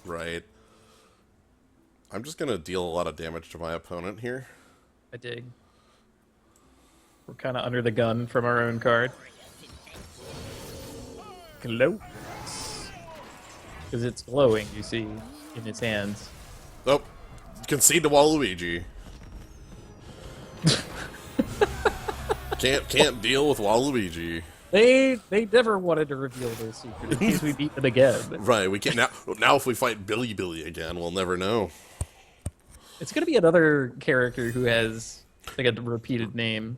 Right. I'm just gonna deal a lot of damage to my opponent here.
I dig. We're kind of under the gun from our own card. Glow. Because it's glowing, you see, in his hands.
Oh, concede to Waluigi. Can't deal with Waluigi.
They never wanted to reveal their secret in case we beat them again.
Right, we can't now if we fight Billy again, we'll never know.
It's gonna be another character who has like a repeated name.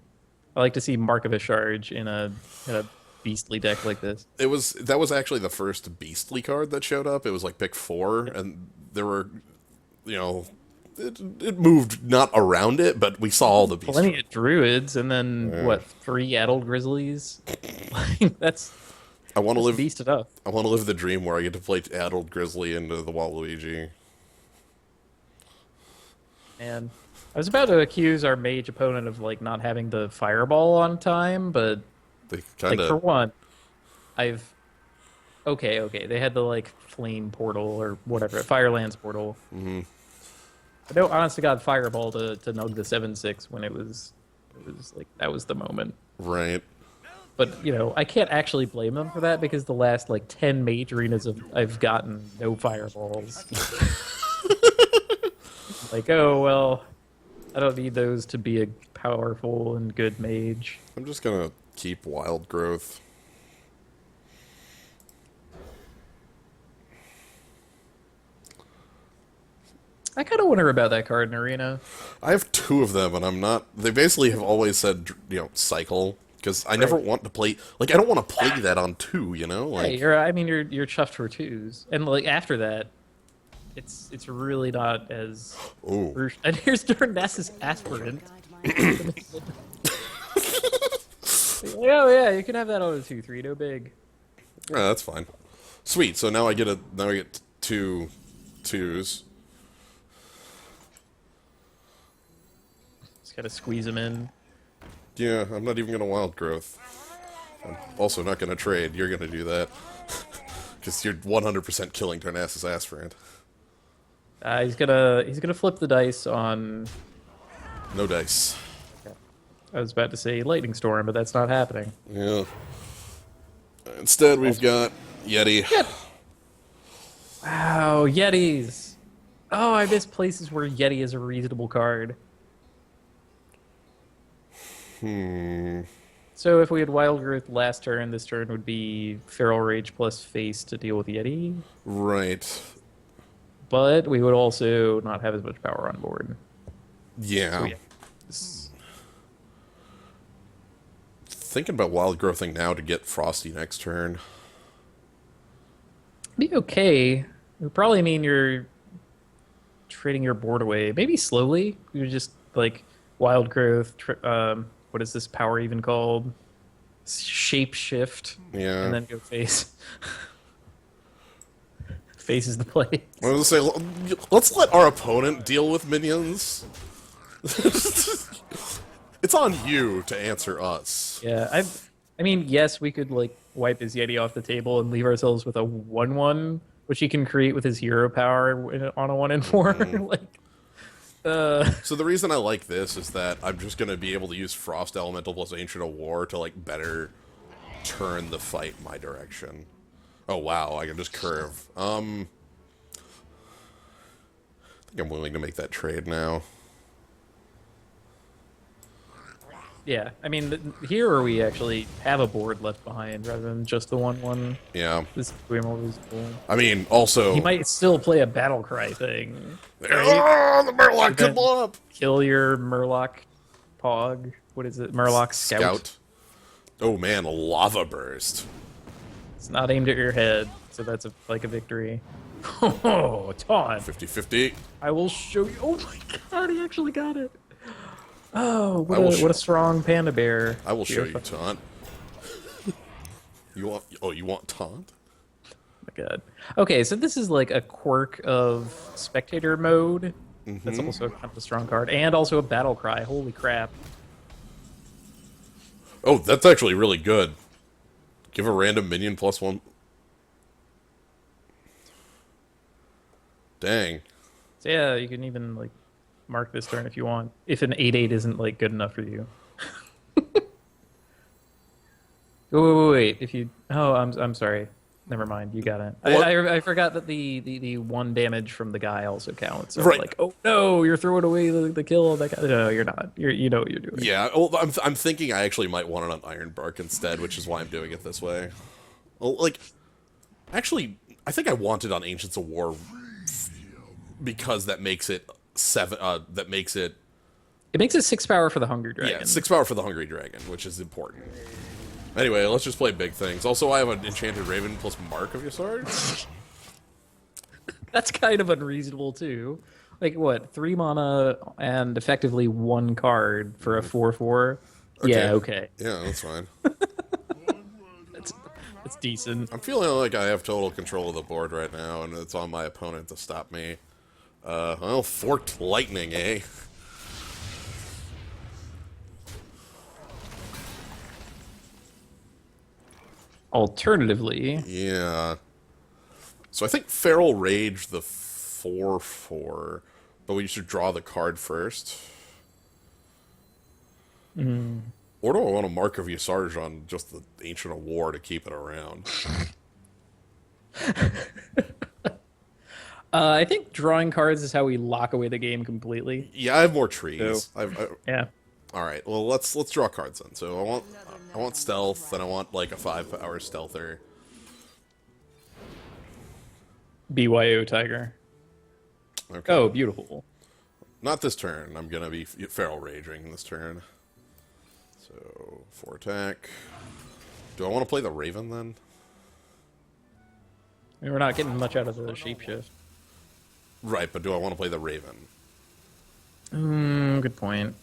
I like to see Mark of a Charge in a beastly deck like this.
That was actually the first Beastly card that showed up. It was like pick 4, and there were, you know, it moved not around it, but we saw all the beasts.
Plenty of druids, and then what? 3 addled grizzlies. Like, that's
I want to live
beast enough.
I want to live the dream where I get to play Addled Grizzly into the Waluigi.
And I was about to accuse our mage opponent of like not having the fireball on time, but
They kind
like for
of
one, okay. They had the like flame portal or whatever, Firelands portal. Mm-hmm. I know, honest to God, fireball to nug the 7/6 when it was like that was the moment.
right.
But you know, I can't actually blame them for that because the last like 10 mage arenas I've gotten no fireballs. Like, oh well, I don't need those to be a powerful and good mage.
I'm just gonna keep Wild Growth.
I kind of wonder about that card in Arena.
I have 2 of them, and I'm not. They basically have always said, you know, cycle, because I never want to play. Like, I don't want to play that on 2. You know, like
Hey, you're chuffed for 2s, and like after that, it's really not as.
oh,
And here's Darnassus Aspirant. Oh yeah, you can have that on a 2/3, no big.
yeah, that's fine. Sweet. So now I get 2 2s.
Just gotta squeeze them in.
Yeah, I'm not even gonna Wild Growth. I'm also not gonna trade. You're gonna do that. Because you're 100% killing Darnassus Aspirant.
He's gonna flip the dice on.
No dice.
I was about to say Lightning Storm, but that's not happening.
Yeah. Instead, we've got Yeti.
Wow, Yetis. Oh, I miss places where Yeti is a reasonable card. So if we had Wild Growth last turn, this turn would be Feral Rage plus Face to deal with Yeti.
Right.
But we would also not have as much power on board.
Yeah.
So, yeah.
Thinking about Wild Growthing now to get Frosty next turn.
Be okay. It would probably mean you're trading your board away. Maybe slowly. You just like Wild Growth. What is this power even called? Shape shift.
Yeah.
And then go face. Face is the play.
I was gonna say, let's let our opponent deal with minions. It's on you to answer us.
Yeah, I mean, yes, we could like wipe his Yeti off the table and leave ourselves with a 1/1, which he can create with his hero power on a 1/4.
So the reason I like this is that I'm just gonna be able to use Frost Elemental plus Ancient of War to like better turn the fight my direction. Oh wow, I can just curve. I think I'm willing to make that trade now.
Yeah, I mean, here we actually have a board left behind rather than just the 1/1.
Yeah.
This is way more reasonable.
I mean, also...
He might still play a battle cry thing.
Oh, the Murloc could
Then
blow up!
Kill your Murloc Pog. What is it? Murloc Scout.
Oh man, a Lava Burst.
It's not aimed at your head, so that's like a victory. Oh, taunt.
50-50.
I will show you. Oh my god, he actually got it. Oh, what a strong panda bear.
I will show you taunt. You want taunt?
Oh my god. Okay, so this is like a quirk of spectator mode. That's also kind of a strong card, and also a battle cry. Holy crap!
Oh, that's actually really good. Give a random minion +1. Dang.
So yeah, you can even like mark this turn if you want. If an 8/8 isn't like good enough for you. Wait. If you, I'm sorry. Never mind, you got it.
Well-
I forgot that the 1 damage from the guy also counts. So
Right.
like, oh no, you're throwing away the kill of that guy. No, you're not. You know what you're doing.
Yeah, well, I'm thinking I actually might want it on Iron Bark instead, which is why I'm doing it this way. Well, like, actually, I think I want it on Ancients of War because that makes it 7. That makes it
It makes it 6 power for the Hungry Dragon.
yeah 6 power for the Hungry Dragon, which is important. Anyway, let's just play big things. Also, I have an Enchanted Raven plus Mark of Yasard.
That's kind of unreasonable too. Like what? 3 mana and effectively 1 card for a 4/4. Yeah, okay.
Yeah, that's fine.
That's decent.
I'm feeling like I have total control of the board right now, and it's on my opponent to stop me. Well, Forked Lightning, eh?
Alternatively,
Yeah. So I think Feral Rage the 4/4, but we should draw the card first. Or do I want a Mark of Yasarj on just the Ancient of War to keep it around?
I think drawing cards is how we lock away the game completely.
Yeah, I have more trees.
So- Yeah.
All right. Well, let's draw cards then. So I want stealth, and I want like a 5-power stealther.
BYO Tiger.
Okay.
Oh, beautiful.
Not this turn. I'm gonna be Feral Raging this turn. So 4 attack. Do I want to play the Raven then?
I mean, we're not getting much out of the shapeshift.
Right, but do I want to play the Raven?
Good point.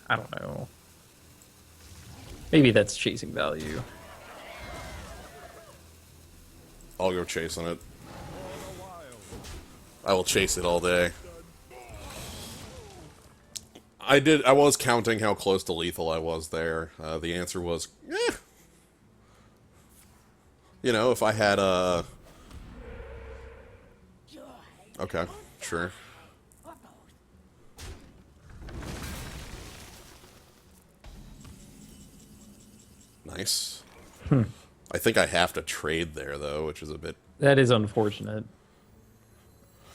I don't know. Maybe that's chasing value.
I'll go chasing it. I will chase it all day. I was counting how close to lethal I was there. The answer was, eh. You know, if I had a... Okay, sure. Nice. I think I have to trade there, though, which is a bit...
That is unfortunate.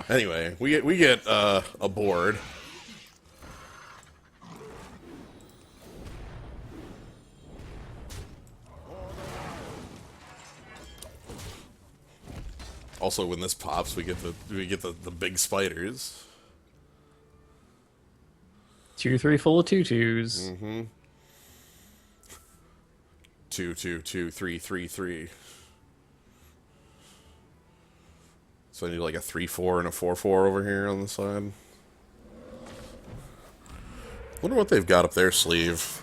Anyway, we get a board. Also, when this pops, we get the big spiders.
2/3 full of 2/2s.
2, 2, 2, 3, 3, 3. So I need like a 3/4 and a 4/4 over here on the side. Wonder what they've got up their sleeve.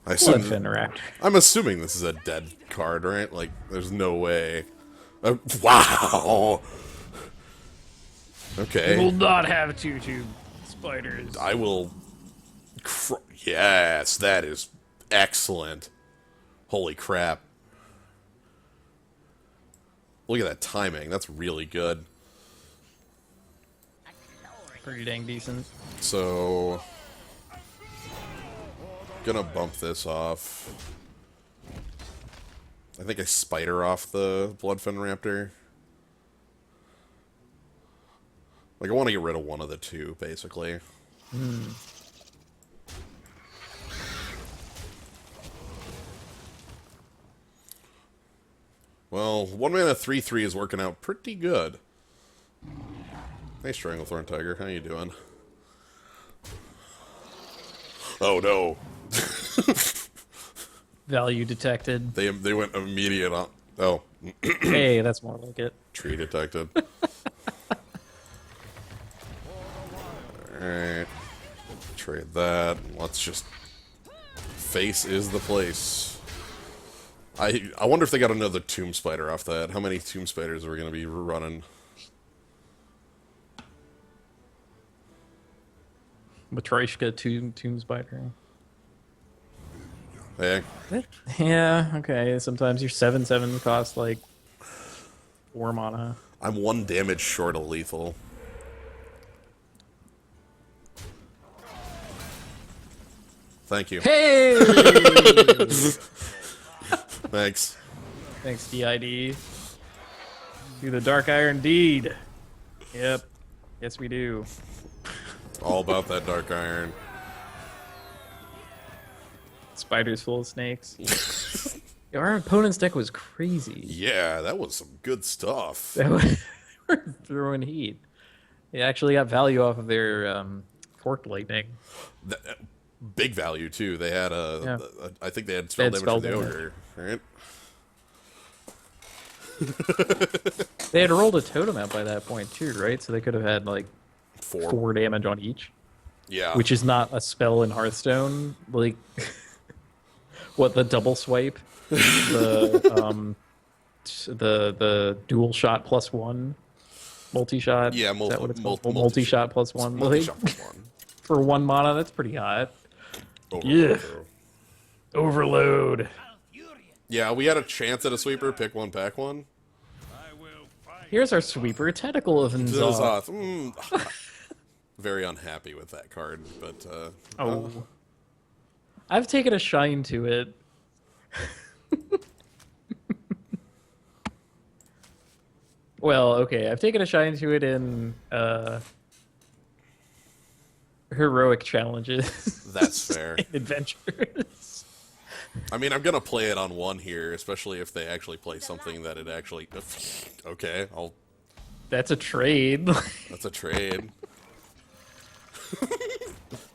Bloodfin Raptor.
I'm assuming this is a dead card, right? Like, there's no way. Wow. Okay.
Will not have 2/2 spiders.
I will. Yes, that is excellent. Holy crap. Look at that timing. That's really good.
Pretty dang decent.
So, gonna bump this off. I think I spider off the Bloodfin Raptor. Like, I want to get rid of one of the two, basically. Well, 1 mana 3/3 is working out pretty good. Hey, Stranglethorn Tiger, how you doing? Oh no.
Value detected.
They went immediate on... Oh.
Hey, that's more like it.
Tree detected. Alright. Trade that. Let's just... Face is the place. I wonder if they got another Tomb Spider off that. How many Tomb Spiders are we going to be running?
Matryoshka Tomb Spider.
Hey.
Yeah, okay. Sometimes your 7/7 cost like 4 mana.
I'm 1 damage short of lethal. Thank you.
Hey!
Thanks.
Thanks, DID. Do the Dark Iron deed. Yep. Yes, we do.
All about that Dark Iron.
Spiders full of snakes. Yeah, our opponent's deck was crazy.
Yeah, that was some good stuff.
They were throwing heat. They actually got value off of their Forked Lightning.
Big value, too. They had I think they had
They
spell
had
damage from
spell
the Ogre, right?
They had rolled a totem out by that point, too, right? So they could have had, like, 4 damage on each.
Yeah.
Which is not a spell in Hearthstone. Like, what, the double swipe? The dual shot +1? Multi-shot?
Yeah,
Is that what it's called? Multi-shot +1?
Multi-shot
Like,
+1.
for 1 mana, that's pretty hot.
Overload.
Overload.
Yeah, we had a chance at a sweeper. Pick one, pack one.
I will fight.
Here's our sweeper, Tentacle of Nzoth.
Very unhappy with that card, but
Oh. I've taken a shine to it. Well, okay, I've taken a shine to it in heroic challenges.
That's fair.
And adventures.
I mean, I'm gonna play it on one here, especially if they actually play something that it actually. Okay,
That's a trade.
That's a trade.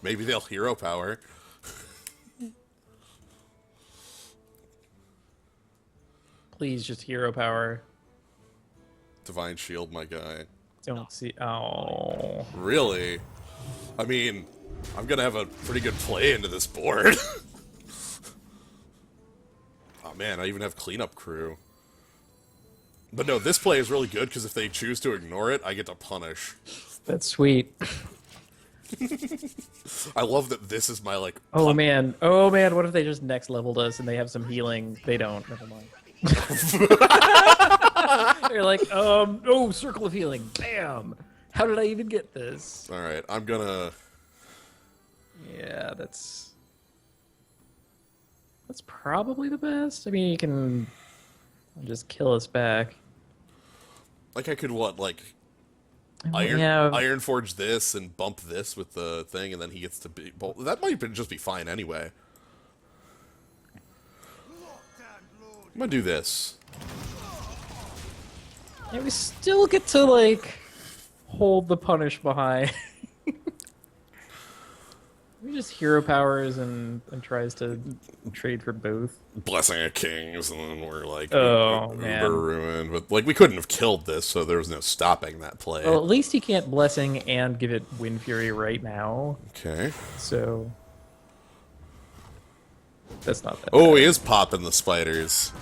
Maybe they'll hero power.
Please just hero power.
Divine Shield, my guy.
Don't see. Oh.
Really? I mean, I'm gonna have a pretty good play into this board. Oh man, I even have Cleanup Crew. But no, this play is really good because if they choose to ignore it, I get to punish.
That's sweet.
I love that this is my, like...
Oh man, what if they just next leveled us and they have some healing? They don't, never mind. They're like, oh, Circle of Healing, bam! How did I even get this?
Alright, I'm gonna...
Yeah, that's probably the best. I mean, you can just kill us back.
Like, I could, what, like...
Yeah.
Iron Forge this and bump this with the thing, and then he gets to be... Well, that might just be fine anyway. I'm gonna do this.
Yeah, we still get to, like, hold the punish behind. We just hero powers and tries to trade for both.
Blessing of Kings, and then we're like,
Oh, man.
uber ruined. But, like, we couldn't have killed this, so there was no stopping that play.
Well, at least he can't Blessing and give it Wind Fury right now.
Okay.
So that's not that
Oh,
bad.
he is popping the spiders.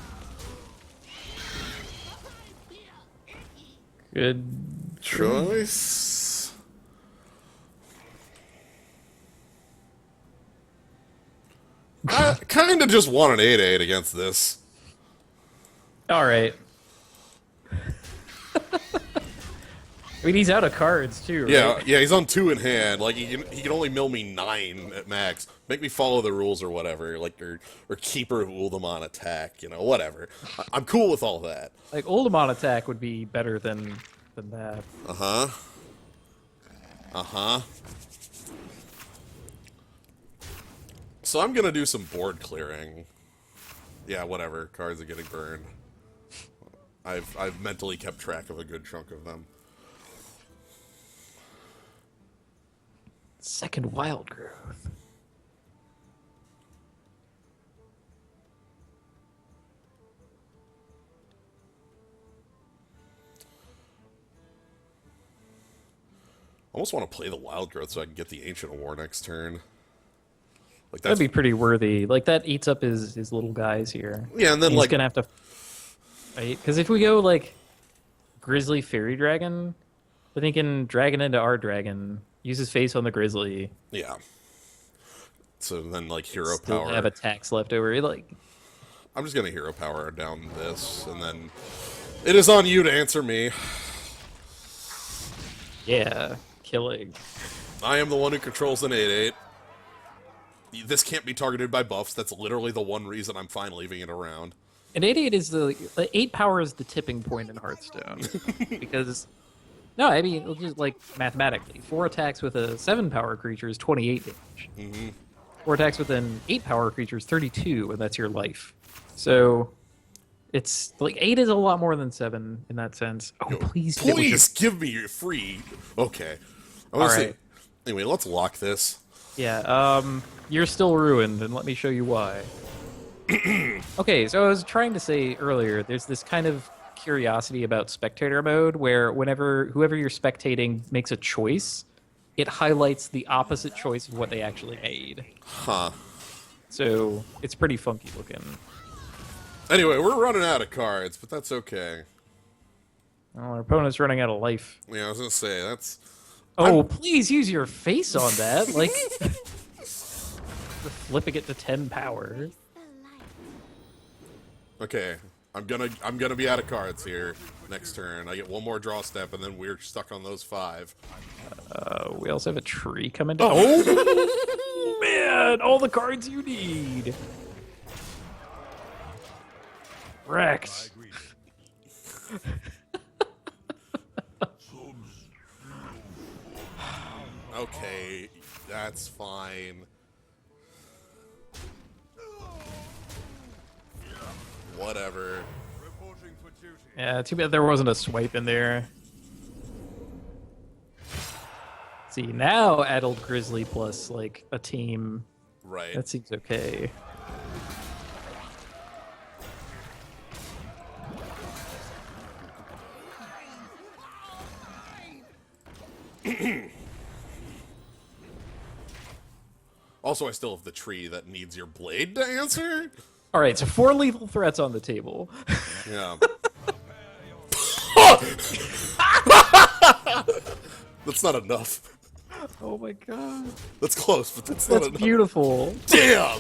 Good
Choice. I kind of just want an 8/8 against this.
All right. I mean, he's out of cards too, right?
Yeah, he's on 2 in hand. Like he can only mill me 9 at max. Make me follow the rules or whatever. Like or keeper rule them on attack. You know, whatever. I'm cool with all that.
Like Oldemon attack would be better than that.
So I'm gonna do some board clearing. Yeah, whatever. Cards are getting burned. I've mentally kept track of a good chunk of them.
Second Wild Growth.
I almost want to play the Wild Growth so I can get the Ancient War next turn. Like
That'd be pretty worthy. Like that eats up his little guys here.
Yeah, and then
he's
like
gonna have to fight because if we go like Grizzly Fairy Dragon, I think in Dragon into our Dragon, use his face on the Grizzly.
yeah. So then like hero
Still
power.
have attacks left over. Like
I'm just gonna hero power down this, and then it is on you to answer me.
yeah, killing.
I am the one who controls an 8/8. This can't be targeted by buffs. That's literally the one reason I'm fine leaving it around.
And 88 is the 8 power is the tipping point in Hearthstone because no, I mean just like mathematically, 4 attacks with a 7 power creature is 28 damage.
Mm-hmm.
4 attacks with an 8 power creature is 32, and that's your life. So it's like 8 is a lot more than 7 in that sense. Oh, please, hit it with your-
Please give me your free. Okay. I
All
want to say.
right.
Anyway, let's lock this.
Yeah. You're still ruined, and let me show you why. Okay, so I was trying to say earlier, there's this kind of curiosity about spectator mode where whenever whoever you're spectating makes a choice, it highlights the opposite choice of what they actually made.
Huh.
So it's pretty funky looking.
Anyway, we're running out of cards, but that's okay.
Oh, our opponent's running out of life.
Yeah, I was gonna say that's.
Oh, please use your face on that. Like, flipping it to 10 power.
Okay, I'm gonna be out of cards here next turn. I get one more draw step, and then we're stuck on those 5.
We also have a tree coming down. Oh, man! All the cards you need. Wrecked.
Okay, that's fine. Whatever.
Reporting for duty.
Yeah, too bad there wasn't a swipe in there. See, now Adult Grizzly plus, like, a team.
Right.
That seems okay.
Also, I still have the tree that needs your blade to answer.
All right, so 4 lethal threats on the table.
Yeah. That's not enough.
Oh my god.
That's close, but that's not
That's
enough.
beautiful.
Damn!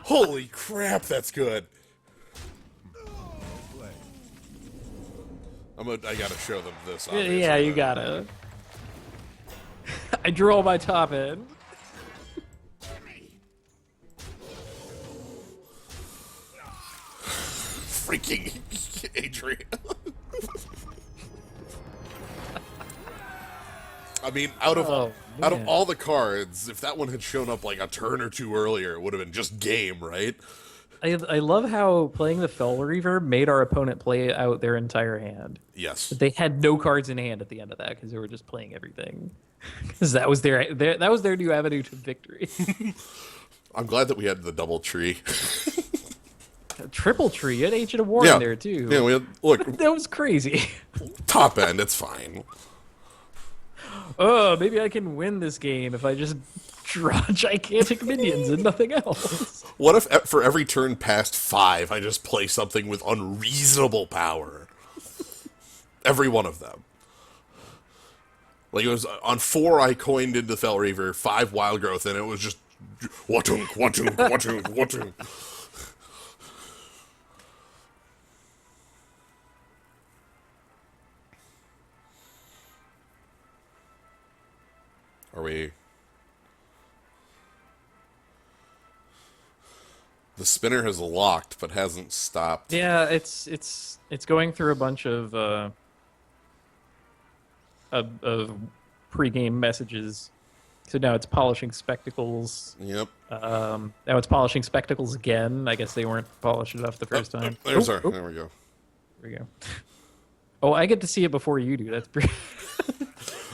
Holy crap, that's good. I gotta show them this. Obviously.
Yeah, you gotta. I drew all my top end.
Freaking Adrian. I mean, out of
man.
all the cards, if that one had shown up like a turn or 2 earlier, it would have been just game, right?
I love how playing the Fell Reaver made our opponent play out their entire hand.
Yes.
They had no cards in hand at the end of that because they were just playing everything. Because that was their new avenue to victory.
I'm glad that we had the double tree.
A triple tree, you had Ancient of War
Yeah.
in there too.
Yeah, we had, look,
That was crazy.
top end, it's fine.
Oh, maybe I can win this game if I just draw gigantic minions and nothing else.
What if for every turn past 5, I just play something with unreasonable power? Every one of them. Like, it was on 4, I coined into Fell Reaver, 5 Wild Growth, and it was just watunk, watunk, watunk, watunk. Are we... The spinner has locked, but hasn't stopped.
Yeah, it's going through a bunch of pre-game messages. So now it's polishing spectacles.
Yep.
Now it's polishing spectacles again. I guess they weren't polished enough the first time.
There's
Oh,
our...
oh,
There we go.
there we go. Oh, I get to see it before you do. That's pretty...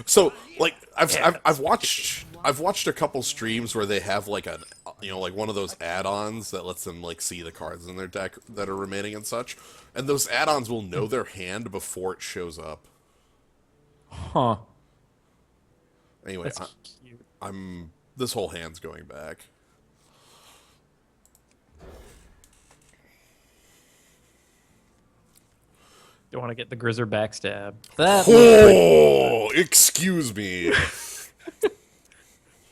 So, like, I've watched a couple streams where they have like a, you know, like one of those add-ons that lets them like see the cards in their deck that are remaining and such, and those add-ons will know their hand before it shows up.
Huh.
Anyway,
That's cute.
I'm this whole hand's going back.
You want to get the Grizzer backstab. That.
Oh, excuse me.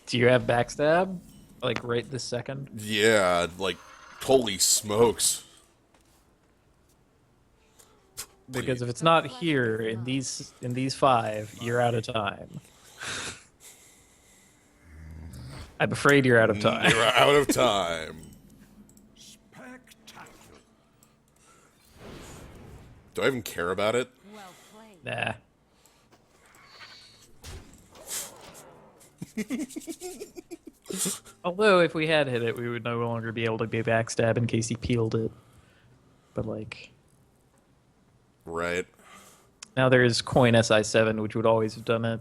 Do you have backstab? Like right this second?
Yeah, like, holy smokes.
Because if it's not here in these 5, you're out of time. I'm afraid you're out of time.
You're out of time.
Spectacular.
Do I even care about it?
Well played.
Nah. Although, if we had hit it, we would no longer be able to be backstab in case he peeled it. But, like...
Right.
Now there's coin SI7, which would always have done it.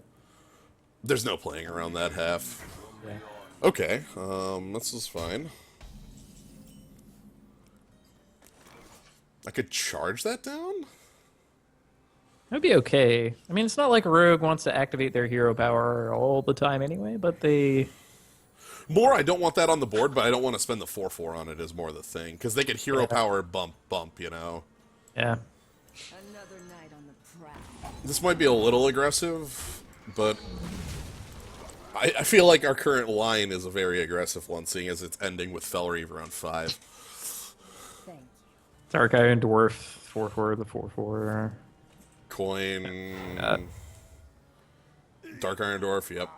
There's no playing around that half.
Yeah.
Okay, this is fine. I could charge that down?
That'd be okay. I mean, it's not like a rogue wants to activate their hero power all the time anyway, but they...
More, I don't want that on the board, but I don't want to spend the 4/4 on it is more the thing. Because they could hero power bump, you know?
Yeah.
Another night on the prowl.
This might be a little aggressive, but... I feel like our current line is a very aggressive one, seeing as it's ending with Felreaver on 5.
Thank you.
Dark Iron Dwarf, 4/4, the 4/4.
Coin... Dark Iron Dwarf, yep.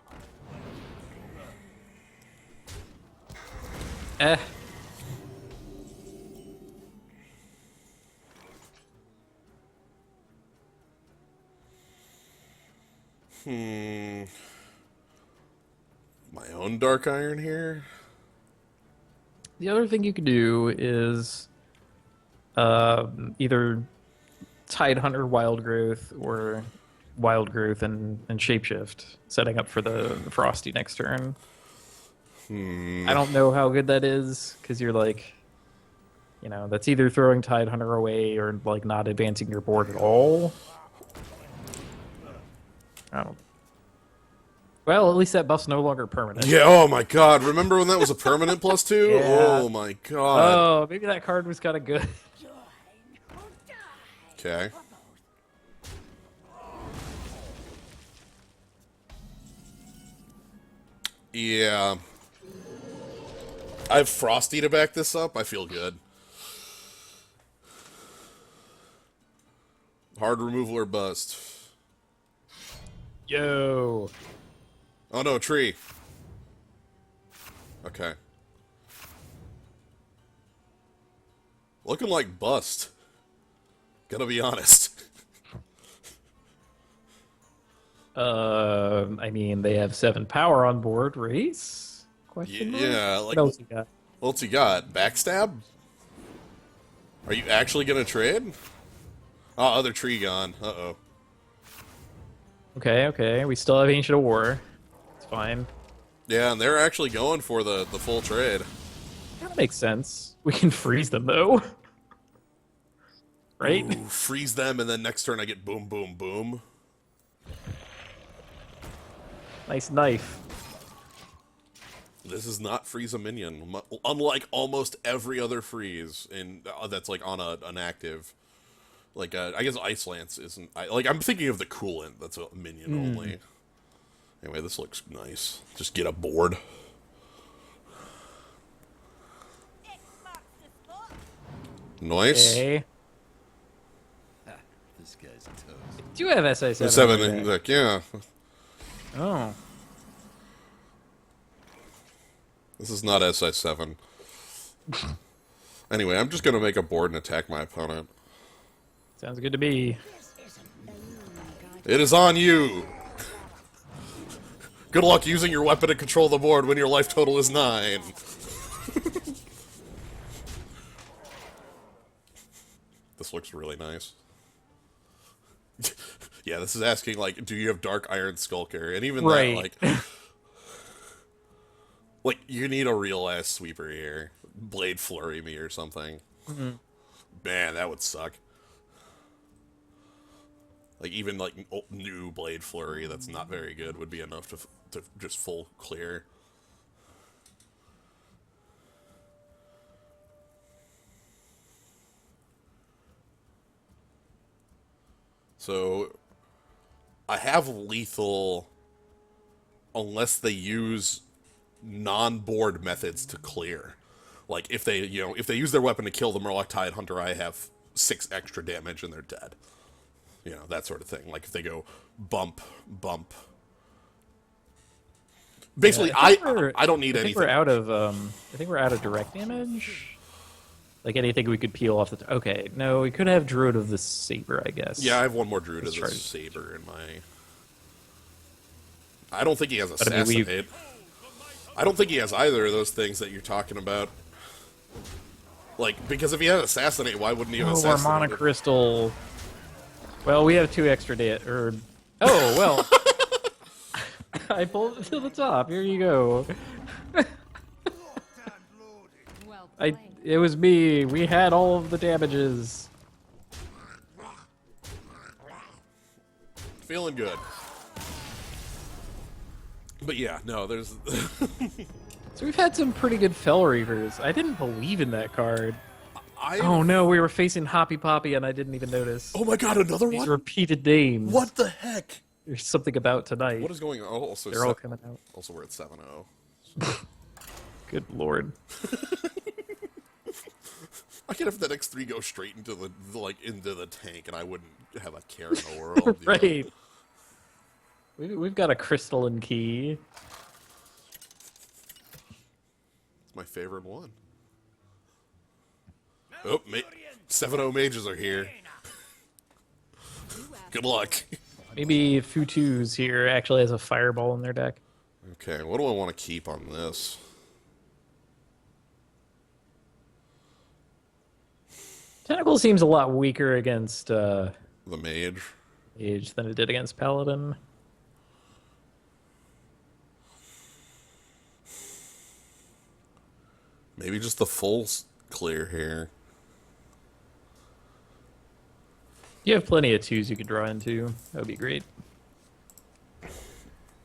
Eh.
My own Dark Iron here?
The other thing you could do is either Tidehunter Wild Growth or Wild Growth and Shapeshift, setting up for the Frosty next turn. I don't know how good that is, because you're like, you know, that's either throwing Tidehunter away or like not advancing your board at all. I don't. Well, at least that buff's no longer permanent.
Yeah, oh my god, remember when that was a permanent +2?
Yeah.
Oh my god.
Oh, maybe that card was kind of good.
Okay. Yeah. I have Frosty to back this up. I feel good. Hard removal or bust.
Yo.
Oh no, tree. Okay. Looking like bust. Gotta be honest.
I mean, they have 7 power on board. Race? Question mark?
Yeah,
What
like,
else you got?
what's he got? Backstab? Are you actually gonna trade? Oh, other tree gone. Uh-oh.
Okay. We still have Ancient of War. It's fine.
Yeah, and they're actually going for the full trade.
That makes sense. We can freeze them, though. Right?
Ooh, freeze them, and then next turn I get boom, boom, boom.
Nice knife.
This is not freeze a minion, unlike almost every other freeze in that's like on an active. Like I guess Ice Lance isn't. I'm thinking of the coolant. That's a minion only. Anyway, this looks nice. Just get a board. Nice.
Okay.
This guy's toast.
Do you have SI7?
7, like, yeah.
Oh.
This is not SI7. Anyway, I'm just gonna make a board and attack my opponent.
Sounds good to me.
It is on you! Good luck using your weapon to control the board when your life total is 9. This looks really nice. Yeah, this is asking, like, do you have Dark Iron Skulker? And even
Right.
that, like... Like, you need a real-ass sweeper here. Blade Flurry me or something. Man, that would suck. Like, even, like, new Blade Flurry that's not very good would be enough to just full clear. So, I have lethal unless they use non-board methods to clear. Like, if they use their weapon to kill the Murloc Tidehunter, I have 6 extra damage and they're dead. You know, that sort of thing. Like, if they go bump. Basically,
Yeah,
I don't need
I think
anything.
we're out of I think we're out of direct damage. Like anything we could peel off the... Okay, no, we could have Druid of the Saber, I guess.
Yeah, I have one more Druid
Let's
of
try
the
to-
Saber in my... I don't think he has
But I mean,
Assassinate. I don't think he has either of those things that you're talking about. Like, because if he had Assassinate, why wouldn't he have
Oh, our
Assassinate?
Mana Crystal. Well, we have 2 extra Oh, well. I pulled it to the top. Here you go.
Well played.
It was me. We had all of the damages.
Feeling good. But yeah, no, there's...
So we've had some pretty good Fell Reavers. I didn't believe in that card.
I...
Oh no, we were facing Hoppy Poppy and I didn't even notice.
Oh my god, another
These
one?
repeated names.
What the heck?
There's something about tonight.
What is going on? Oh, also,
They're all coming out.
Also, we're at 7-0.
Good lord.
I could have the next 3 go straight into into the tank, and I wouldn't have a care in the world. You know?
Right. We've got a crystalline key.
It's my favorite one. Oh, 7-0 mages are here. Good luck.
Maybe Futu's here actually has a fireball in their deck.
Okay, what do I want to keep on this?
Tentacle seems a lot weaker against
The mage.
Mage than it did against Paladin.
Maybe just the full clear here.
You have plenty of 2s you could draw into. That would be great.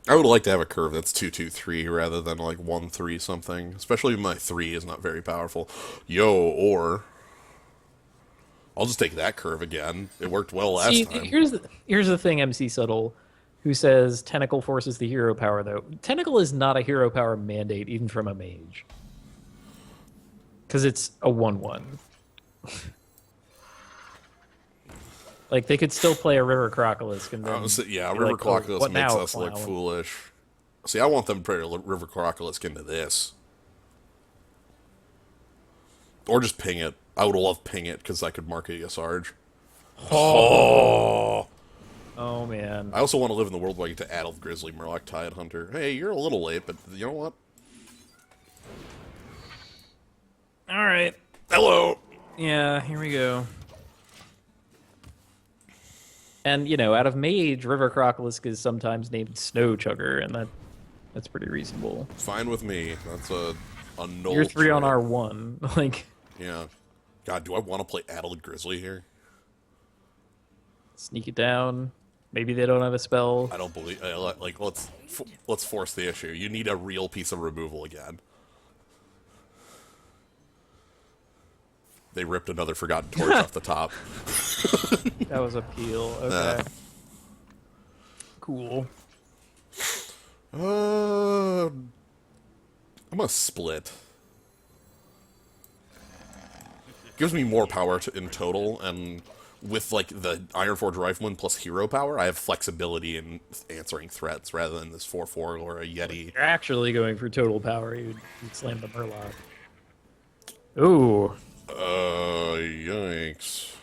I would like to have a curve that's 2-2-3 rather than like 1-3 something. Especially if my 3 is not very powerful. Or I'll just take that curve again. It worked well last time.
Here's the thing, MC Subtle, who says Tentacle forces the hero power, though. Tentacle is not a hero power mandate, even from a mage. Because it's a 1-1. Like, they could still play a River Crocolisk and then...
Yeah,
be
River
like, oh,
Crocolisk
what
makes
now,
us look
clown?
foolish. See, I want them to play River Crocolisk into this. Or just ping it. I would love ping it, because I could mark it as Sarge. Oh!
Oh, man.
I also want to live in the world where I get to Adolf Grizzly, Murloc Tide Hunter. Hey, you're a little late, but you know what?
All right.
Hello!
Yeah, here we go. And, you know, out of Mage, River Crocolisk is sometimes named Snow Chugger, and that's pretty reasonable.
Fine with me. That's a null
You're 3 on
trait.
R1. Like,
Yeah. God, do I want to play Adolf Grizzly here?
sneak it down. Maybe they don't have a spell.
I don't believe... like, let's force the issue. You need a real piece of removal again. They ripped another Forgotten Torch off the top.
That was a peel. Okay. Cool.
I'm gonna split. Gives me more power in total, and with like the Ironforge Rifleman plus hero power, I have flexibility in answering threats rather than this 4/4 or a Yeti.
You're actually going for total power. You'd slam the Murloc. Ooh.
Yikes.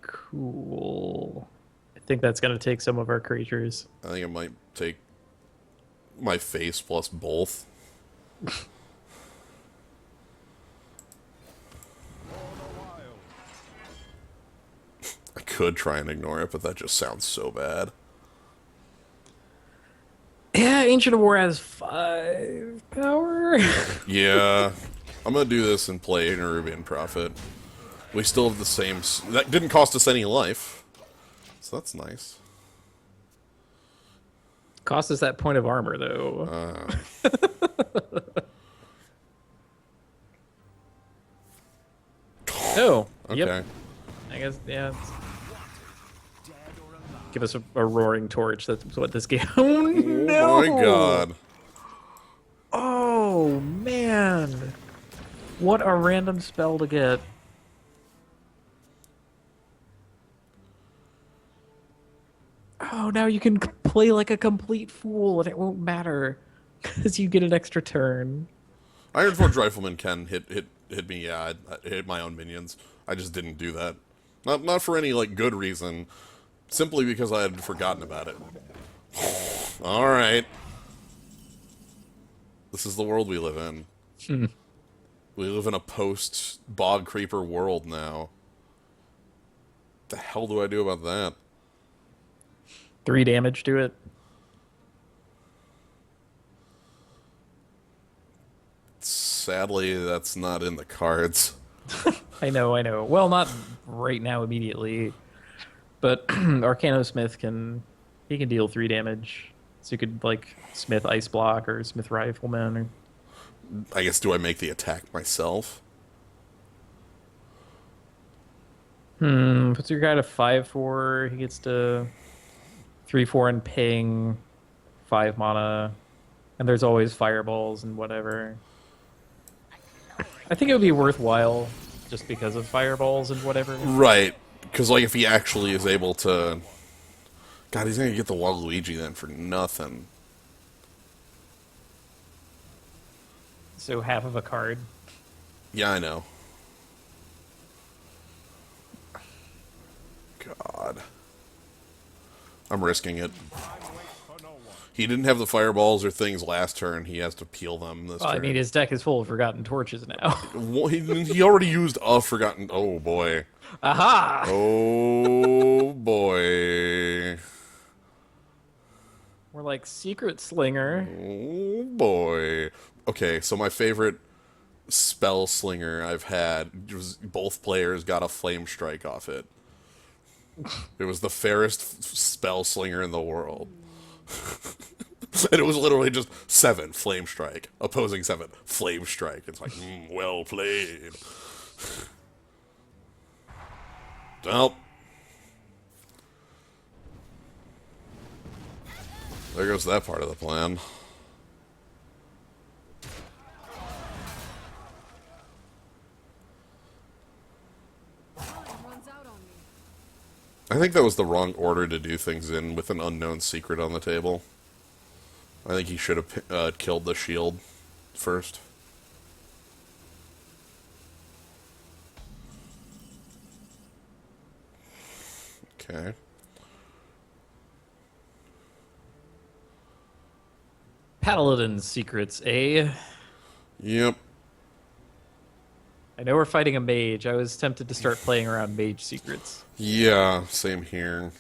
Cool. I think that's going to take some of our creatures.
I think it might take my face plus both. I could try and ignore it, but that just sounds so bad.
Yeah, Ancient of War has 5 power.
Yeah. I'm gonna do this and play Nerubian Prophet. We still have the same... That didn't cost us any life. So that's nice.
Cost us that point of armor, though. Oh,
Okay.
yep. I guess, yeah. Give us a roaring torch. That's what this game... Oh, no!
Oh my god.
Oh, man. What a random spell to get. Oh, now you can play like a complete fool and it won't matter. Because you get an extra turn.
Ironforge Rifleman can hit hit me, yeah, I hit my own minions. I just didn't do that. Not for any, like, good reason. Simply because I had forgotten about it. Alright. This is the world we live in. We live in a post-bog creeper world now. What the hell do I do about that?
3 damage to it.
Sadly, that's not in the cards.
I know. Well, not right now immediately, but Arcanosmith can deal 3 damage. So you could like Smith Ice Block or Smith Rifleman. Or...
I guess, do I make the attack myself?
Puts your guy to 5/4. He gets to 3/4 and ping, 5 mana, and there's always fireballs and whatever. I think it would be worthwhile just because of fireballs and whatever.
Right, because like if he actually is able to... God, he's gonna get the Waluigi then for nothing.
So half of a card.
Yeah, I know. God. I'm risking it. He didn't have the fireballs or things last turn. He has to peel them this turn.
I mean, his deck is full of Forgotten Torches now.
Well, he already used a Forgotten... Oh, boy.
Aha!
Oh, boy.
We're like Secret Slinger.
Oh, boy. Okay, so my favorite spell slinger I've had was both players got a flame strike off it. It was the fairest spell slinger in the world. And it was literally just 7 flame strike, opposing 7 flame strike. It's like, well played. Well, there goes that part of the plan. I think that was the wrong order to do things in, with an unknown secret on the table. I think he should have killed the shield first. Okay.
Paladin's Secrets, eh?
Yep.
I know we're fighting a mage. I was tempted to start playing around mage secrets.
Yeah, same here.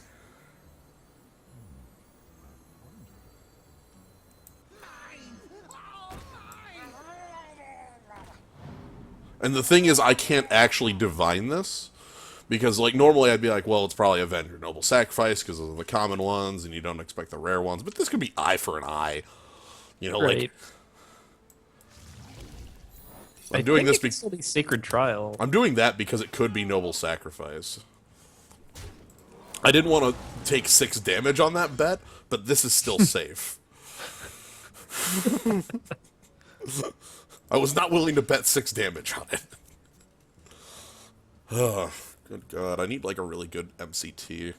And the thing is, I can't actually divine this. Because, like, normally I'd be like, well, it's probably Avenger Noble Sacrifice, because those are the common ones, and you don't expect the rare ones. But this could be eye for an eye. You know,
Right.
like... I'm doing this
because be Sacred Trial.
I'm doing that because it could be Noble Sacrifice. I didn't want to take 6 damage on that bet, but this is still safe. I was not willing to bet 6 damage on it. Oh, good God. I need, like, a really good MCT.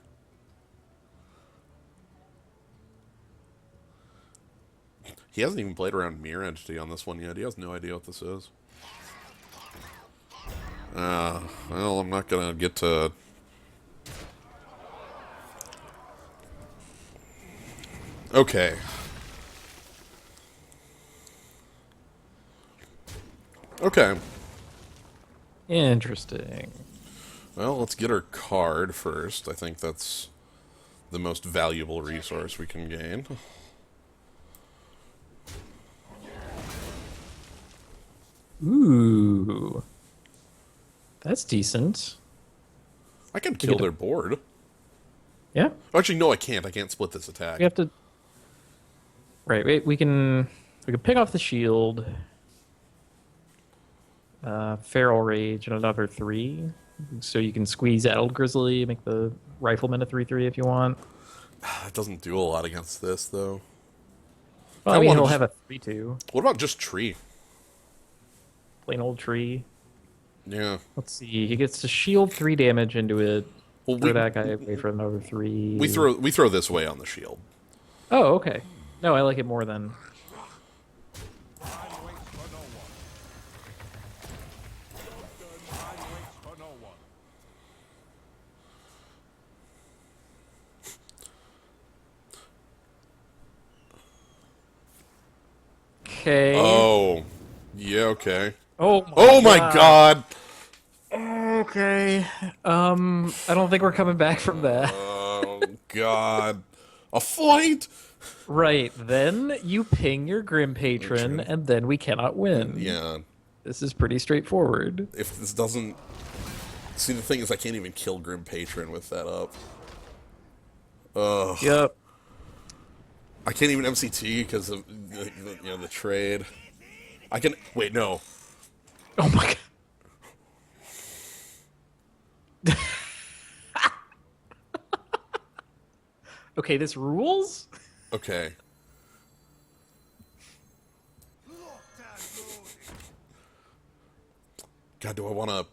He hasn't even played around Mirror Entity on this one yet. He has no idea what this is. Well, I'm not gonna get to... Okay. Okay.
Interesting.
Well, let's get our card first. I think that's the most valuable resource we can gain.
Ooh. That's decent.
I can kill their board.
Yeah?
Actually, no, I can't. I can't split this attack.
We have to... Right, wait, we can pick off the shield. Feral Rage and another 3. So you can squeeze Addled Grizzly, make the Rifleman a 3/3 if you want.
It doesn't do a lot against this, though.
Well, I mean, he'll have a 3/2.
What about just Tree?
Plain old Tree.
Yeah.
Let's see. He gets to shield 3 damage into it.
Well,
throw that guy away for another 3.
We throw this way on the shield.
Oh, okay. No, I like it more than... Okay.
Oh. Yeah, okay.
Oh
My god!
Okay. I don't think we're coming back from that.
Oh god. A fight?
Right, then you ping your Grim Patron,
Patron.
and then we cannot win.
Yeah.
This is pretty straightforward.
If this doesn't... See, the thing is, I can't even kill Grim Patron with that up. Ugh.
Yep.
I can't even MCT because of the trade. I can... Wait, no.
Oh my god. Okay, this rules?
Okay. God, do I want to...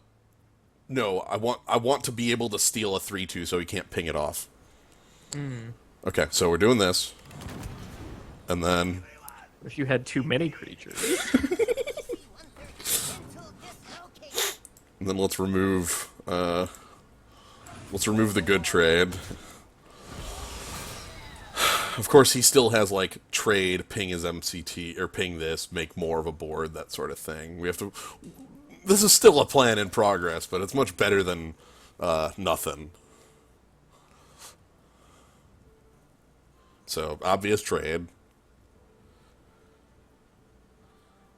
No, I want to be able to steal a 3-2 so he can't ping it off. Okay, so we're doing this. And then...
If you had too many creatures.
And then let's remove the good trade. Of course, he still has, like, trade, ping his MCT, or ping this, make more of a board, that sort of thing. We have to... This is still a plan in progress, but it's much better than nothing. So, obvious trade.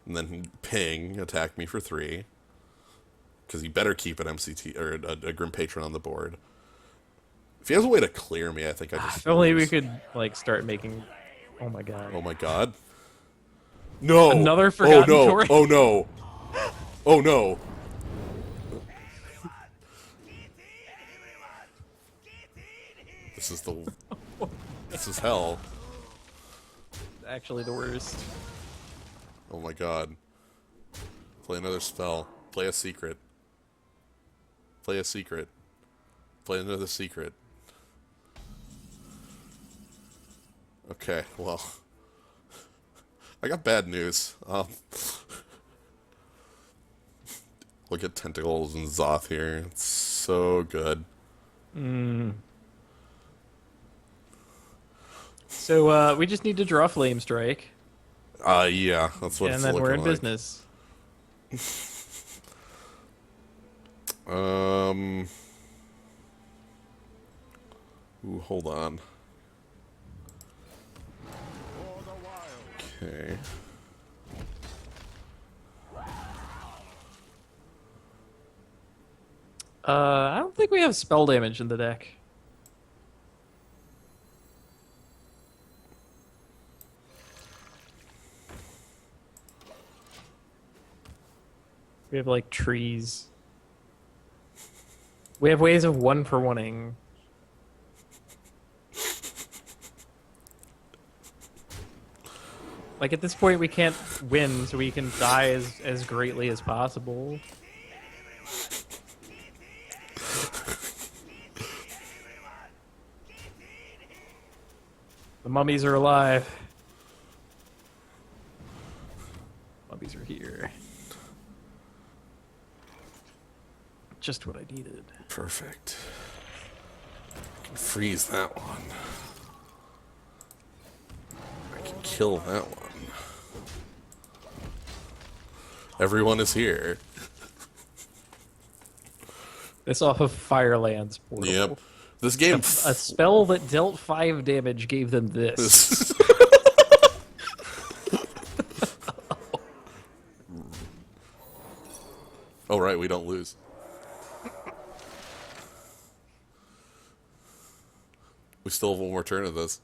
And then ping, attack me for 3. Because he better keep an MCT, or a Grim Patron on the board. If he has a way to clear me, I think I just...
If only we could, like, start making... Oh my god.
Oh my god. No!
Another Forgotten
Oh no!
Torrent?
Oh no! Oh no! This is the... This is hell.
Actually the worst.
Oh my god. Play another spell. Play a secret. Play a secret. Play another secret. Okay, well... I got bad news. Look at Tentacles and Zoth here. It's so good.
So, we just need to draw Flame Strike.
Yeah, that's what
And
it's
then we're in
looking like.
business.
Ooh, hold on. Okay.
I don't think we have spell damage in the deck. We have, like, trees. We have ways of 1-for-1ing. Like, at this point, we can't win, so we can die as greatly as possible. The mummies are alive. Mummies are here. Just what I needed.
Perfect. I can freeze that one. I can kill that one. Everyone is here.
This off of Firelands portal.
Yep. This game...
A spell that dealt 5 damage gave them this.
Oh, right, we don't lose. We still have one more turn of this.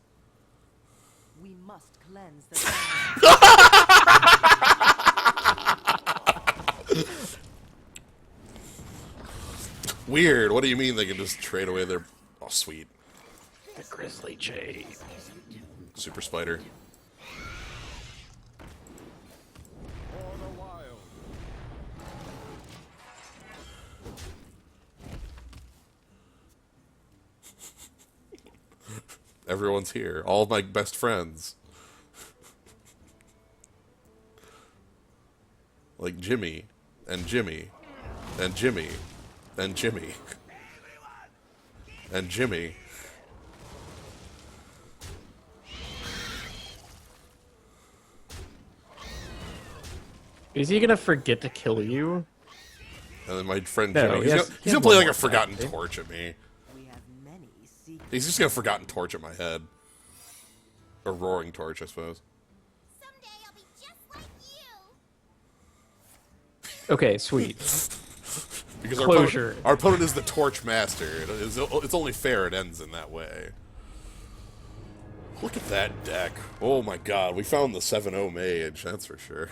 We must cleanse the
Weird. What do you mean they can just trade away their... Oh, sweet.
The Grizzly Jade.
Super Spider.
For the wild.
Everyone's here. All of my best friends. Like Jimmy. And Jimmy. And Jimmy. And Jimmy. And Jimmy.
Is he gonna forget to kill you?
And then my friend
No,
Jimmy,
he has
he's gonna play like
one
a Forgotten
more
Torch at me.
We have many secrets.
He's just gonna Forgotten Torch at my head. A Roaring Torch, I suppose.
Someday I'll be just like you.
Okay, sweet.
Because
Closure.
Our opponent is the Torch Master. It's only fair it ends in that way. Look at that deck. Oh my god, we found the 7-0 mage, that's for sure.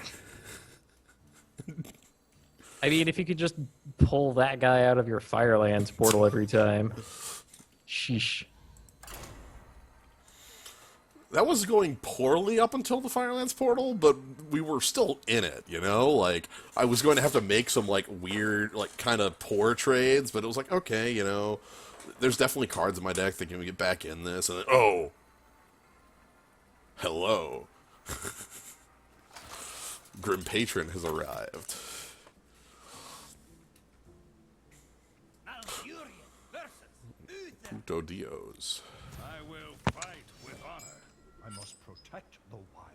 I mean, if you could just pull that guy out of your Firelands portal every time. Sheesh.
That was going poorly up until the Firelands portal, but we were still in it, you know? Like, I was going to have to make some, like, weird, like, kind of poor trades, but it was like, okay, you know, there's definitely cards in my deck that can get back in this, and then, oh! Hello. Grim Patron has arrived. Puto Dios.
I will fight with honor. I must protect the wild.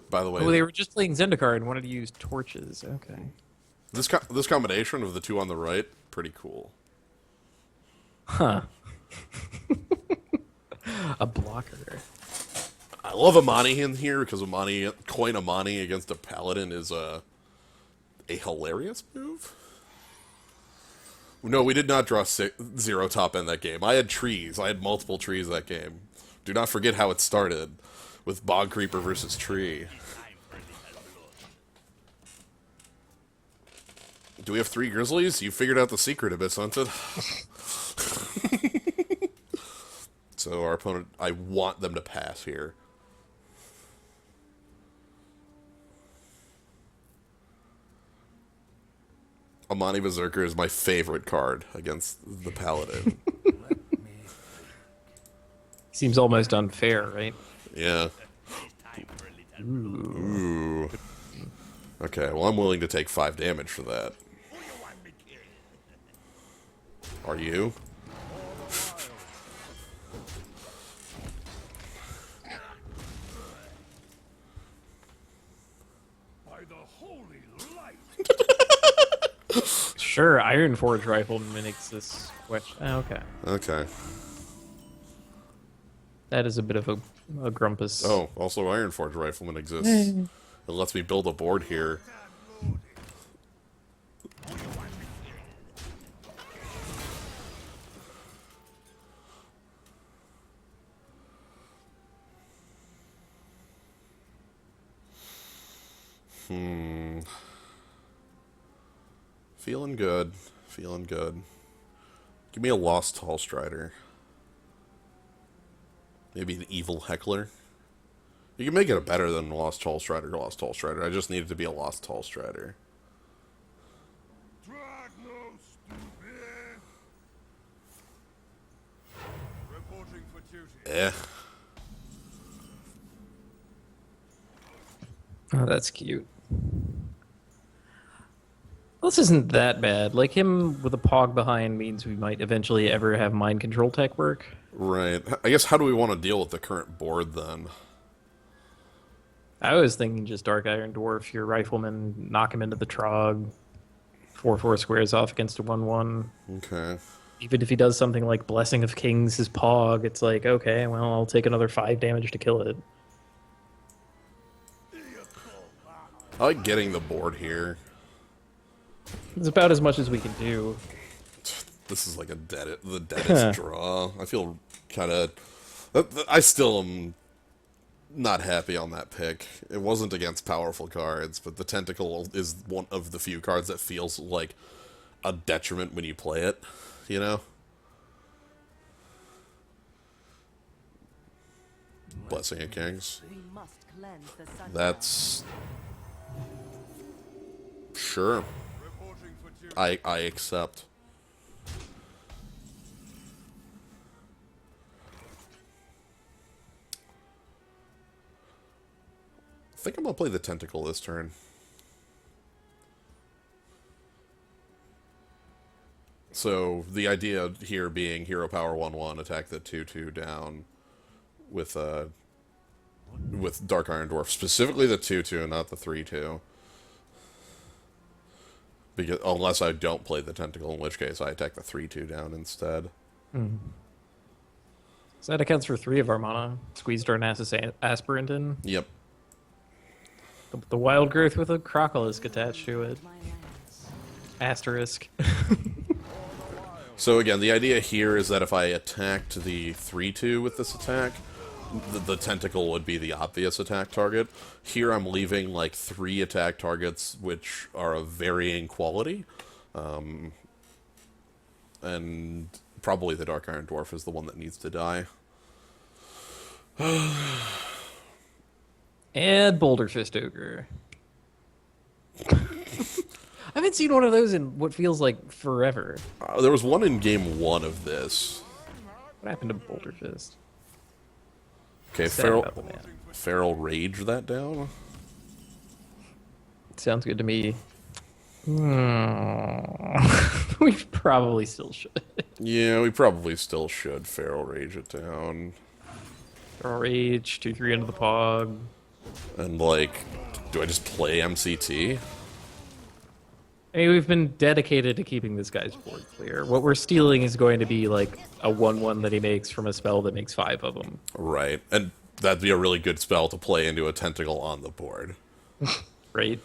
By the way,
Oh, they were just playing Zendikar and wanted to use torches. Okay.
this combination of the two on the right, pretty cool.
Huh. A blocker.
I love Amani in here because coin Amani against a paladin is a hilarious move. No, we did not draw 0 top end that game. I had trees. I had multiple trees that game. Do not forget how it started with Bog Creeper versus Tree. Do we have 3 Grizzlies? You figured out the secret a bit, Sunted. So our opponent, I want them to pass here. Amani Berserker is my favorite card against the Paladin.
Seems almost unfair, right?
Yeah. Ooh. Okay, well, I'm willing to take 5 damage for that. Are you?
By the holy light.
Sure, Iron Forge Rifleman makes this question. Oh, okay.
Okay.
That is a bit of a grumpus.
Oh, also Iron Forge Rifleman exists. It lets me build a board here. Feeling good. Feeling good. Give me a Lost Tall Strider. Maybe an Evil Heckler. You can make it a better than Lost Tall Strider or Lost Tall Strider. I just need it to be a Lost Tall Strider.
Drag no stupid. Reporting for duty.
Eh.
Oh, that's cute. Well, this isn't that bad. Like, him with a Pog behind means we might eventually ever have mind control tech work.
Right. I guess how do we want to deal with the current board then?
I was thinking just Dark Iron Dwarf, your Rifleman, knock him into the Trog, 4/4 squares off against a 1/1.
Okay.
Even if he does something like Blessing of Kings, his Pog, it's like, okay, well, I'll take another 5 damage to kill it.
I like getting the board here.
It's about as much as we can do.
This is like the deadest draw. I feel kind of... I still am not happy on that pick. It wasn't against powerful cards, but the Tentacle is one of the few cards that feels like a detriment when you play it, you know? Blessing of Kings.
We must cleanse the sun.
That's... Sure.
Reporting for duty.
I accept. I think I'm gonna play the Tentacle this turn. So the idea here being hero power 1/1, attack the 2/2 down with with Dark Iron Dwarf, specifically the 2/2, not the 3/2. Because unless I don't play the tentacle, in which case I attack the 3/2 down instead.
So that accounts for 3 of our mana. Squeezed Darnassus Aspirant in.
Yep.
The wild growth with a Crocolisk attached to it.
My lands.
Asterisk.
So again, the idea here is that if I attacked the 3/2 with this attack, the tentacle would be the obvious attack target. Here I'm leaving like 3 attack targets which are of varying quality. And probably the Dark Iron Dwarf is the one that needs to die.
And Boulder Fist Ogre. I haven't seen one of those in what feels like forever.
There was one in game 1 of this.
What happened to Boulder Fist?
Okay,
Sad about the man.
Feral Rage that down.
Sounds good to me. We probably still should.
Yeah, we probably still should Feral Rage it down.
Feral Rage, 2/3 into the Pog.
And, like, do I just play MCT?
I mean, we've been dedicated to keeping this guy's board clear. What we're stealing is going to be like a 1/1 that he makes from a spell that makes 5 of them.
Right. And that'd be a really good spell to play into a tentacle on the board.
Right?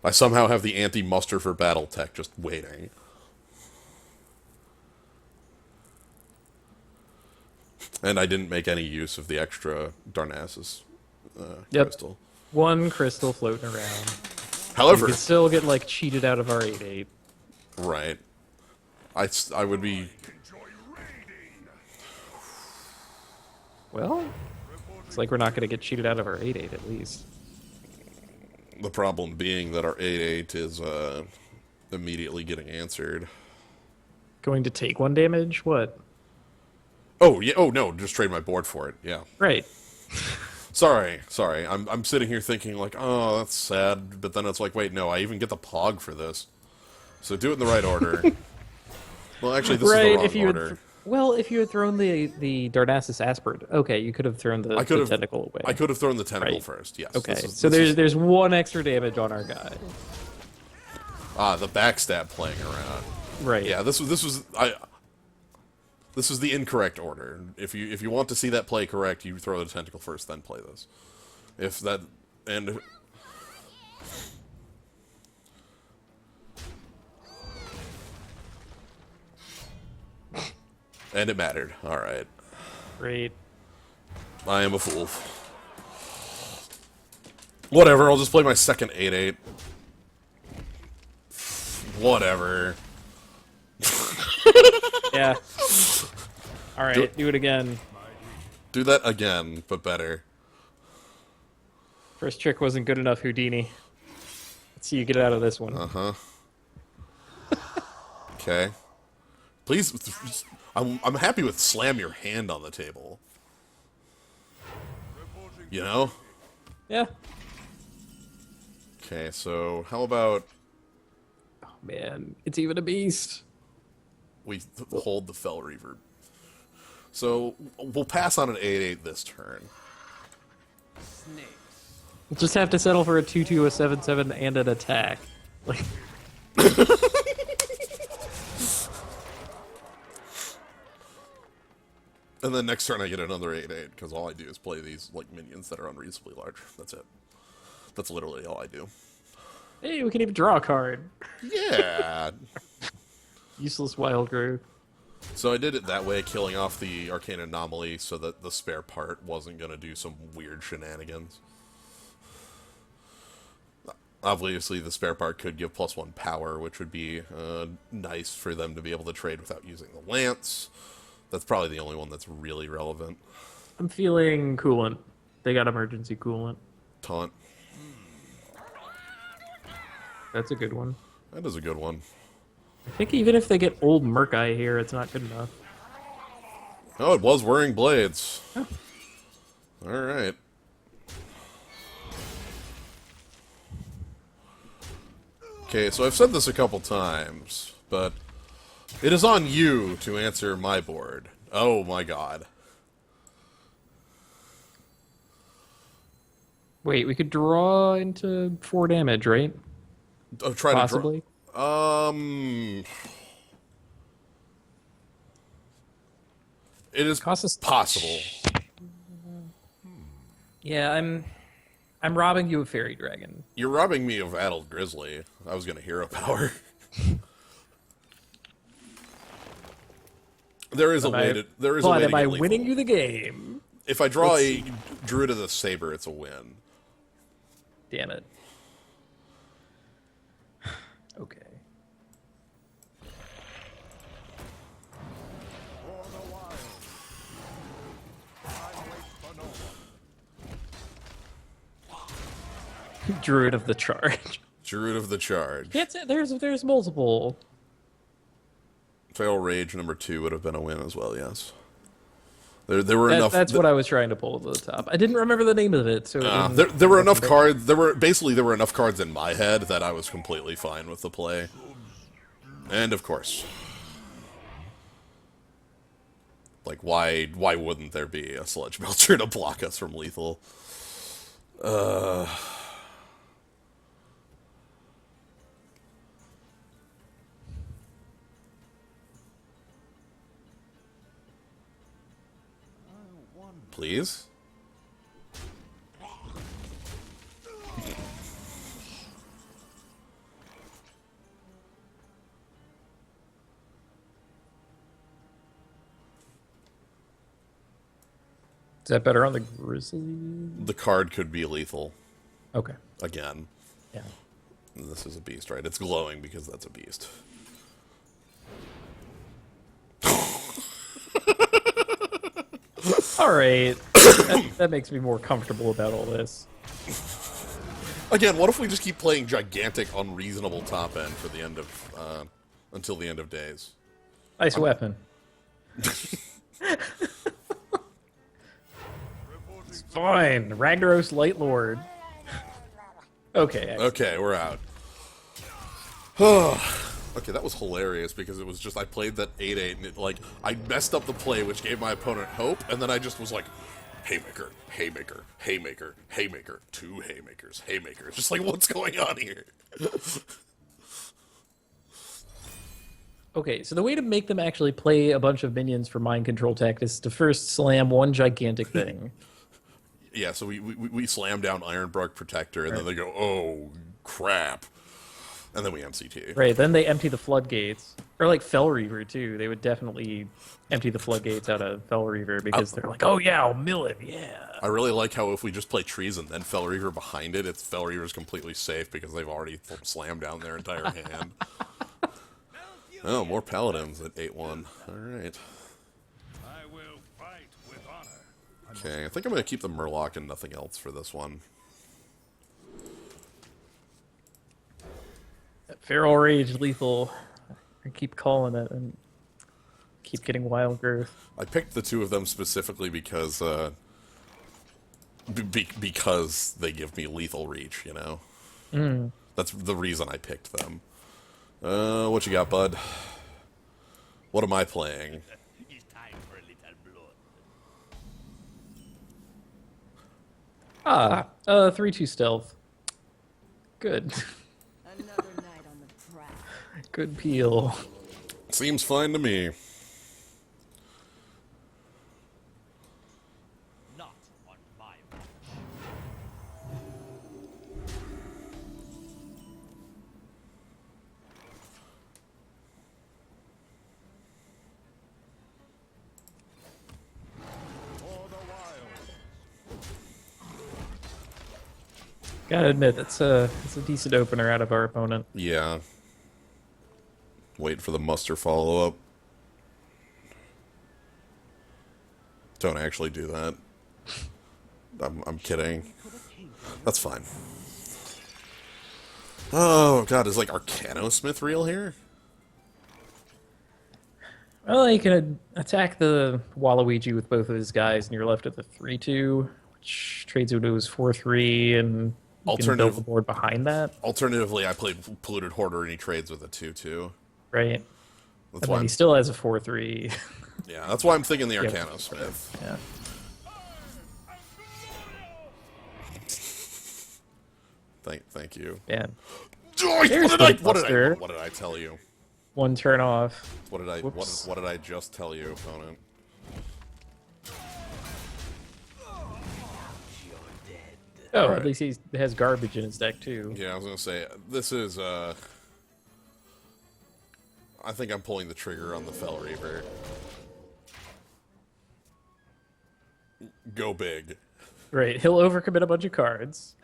I somehow have the anti-muster for battle tech just waiting. And I didn't make any use of the extra Darnassus crystal.
1 crystal floating around.
However,
We could still get like cheated out of our 8/8.
right. I would be...
Well, it's like we're not going to get cheated out of our 8/8 at least.
The problem being that our 8/8 is immediately getting answered.
Going to take 1 damage? What?
Oh, yeah. Oh, no. Just trade my board for it. Yeah.
Right.
Sorry. I'm sitting here thinking like, oh, that's sad. But then it's like, wait, no, I even get the Pog for this. So do it in the right order. Well, actually, this is the wrong order.
Well, if you had thrown the Darnassus Aspirant, okay, you could have thrown the tentacle away.
I could have thrown the tentacle
Right.
first, yes.
Okay,
This
there's 1 extra damage on our guy.
the backstab playing around.
Right.
Yeah, this was the incorrect order. If you want to see that play correct, you throw the tentacle first, then play this. If that and and it mattered. All right,
Great.
I am a fool. Whatever. I'll just play my second 8/8. Whatever.
Yeah. All right, do it again.
Do that again, but better.
First trick wasn't good enough, Houdini. Let's see you get out of this one.
Okay. Please, I'm happy with slam your hand on the table. You know?
Yeah.
Okay, so how about
Oh, man, it's even a beast.
we hold the Fell Reaver? So we'll pass on an 8/8 this turn.
We'll just have to settle for a 2/2, a 7/7, and an attack. Like,
And then next turn I get another 8/8, because all I do is play these like minions that are unreasonably large. That's it. That's literally all I do.
hey, we can even draw a card.
Yeah.
Useless wild growth.
So I did it that way, killing off the Arcane Anomaly so that the spare part wasn't going to do some weird shenanigans. Obviously, the spare part could give +1 power, which would be nice for them to be able to trade without using the lance. That's probably the only one that's really relevant.
I'm feeling coolant. They got emergency coolant.
Taunt.
That's a good one.
That is a good one.
I think even if they get old Murk-Eye here, it's not good enough.
Oh, it was wearing blades. Alright. Okay, so I've said this a couple times, but it is on you to answer my board. Oh my god.
Wait, we could draw into 4 damage, right?
Oh, try
Possibly.
to draw. It is
Cost us
possible.
Yeah, I'm robbing you of Fairy Dragon.
You're robbing me of Addled Grizzly. I was gonna hero power. There is a way to. There is a way
But
to
am I
get lethal.
winning you the game?
If I draw a Druid of the Saber, it's a win.
Damn it. Okay.
For the wild. I wait for no one.
Druid of the Charge.
Druid of the Charge.
Can't say there's multiple.
Fail Rage number 2 would have been a win as well. Yes. There were enough.
That's what I was trying to pull to the top. I didn't remember the name of it, so it didn't-
There were enough cards. There were enough cards in my head that I was completely fine with the play. And of course, like why wouldn't there be a Sludge Melter to block us from lethal? Please.
Is that better on the Grizzly?
The card could be lethal
Okay.
again.
Yeah.
And this is a beast, right? It's glowing because that's a beast.
All right. That makes me more comfortable about all this.
Again, what if we just keep playing gigantic, unreasonable top end for the end of until the end of days?
Nice weapon. It's fine. Ragnaros Light Lord. Okay.
Okay, we're out. Okay, that was hilarious because it was just I played that 8/8 and it like I messed up the play, which gave my opponent hope, and then I just was like, haymaker, haymaker, haymaker, haymaker, 2 haymakers, haymakers. Just like, what's going on here?
Okay, so the way to make them actually play a bunch of minions for mind control tech is to first slam one gigantic thing.
Yeah, so we slam down Ironbark Protector, and then they go, oh crap, and then we MCT.
Right, then they empty the floodgates. Or like Fell Reaver, too. They would definitely empty the floodgates out of Fell Reaver because they're like, oh yeah, I'll mill him, yeah.
I really like how if we just play trees and then Fell Reaver behind it, it's Fell Reaver's completely safe because they've already slammed down their entire hand. Oh, more Paladins at 8-1. Alright.
I will fight with honor.
Okay, I think I'm going to keep the Murloc and nothing else for this one.
Feral Rage lethal. I keep calling it and keep getting wild growth.
I picked the 2 of them specifically because because they give me lethal reach, you know? That's the reason I picked them. What you got, bud? What am I playing?
It's time for a little blood.
3/2 stealth. Good.
Another night on the prowl.
Good peel.
Seems fine to me.
Not on my watch. For the wild.
Gotta admit, it's a decent opener out of our opponent.
Yeah. Wait for the muster follow-up. Don't actually do that. I'm kidding. That's fine. Oh, God, is, like, Arcanosmith real here?
Well, you can attack the Waluigi with both of his guys, and you're left with a 3/2, which trades into his 4/3, and you can build the board behind that,
Alternatively, I played Polluted Hoarder, and he trades with a 2/2.
right?
That's
And
why
then he still has a 4/3.
yeah, that's why I'm thinking the
Yep.
Arcanosmith.
Yeah.
Thank you.
Man,
What
There's
did,
the
I,
buster.
what did I tell you?
one turn off.
What did I
Whoops.
what did I just tell you, opponent?
Oh,
Alright.
at least he has garbage in his deck too.
Yeah, I was gonna say this is I think I'm pulling the trigger on the Fell Reaver. Go big.
Right, he'll overcommit a bunch of cards,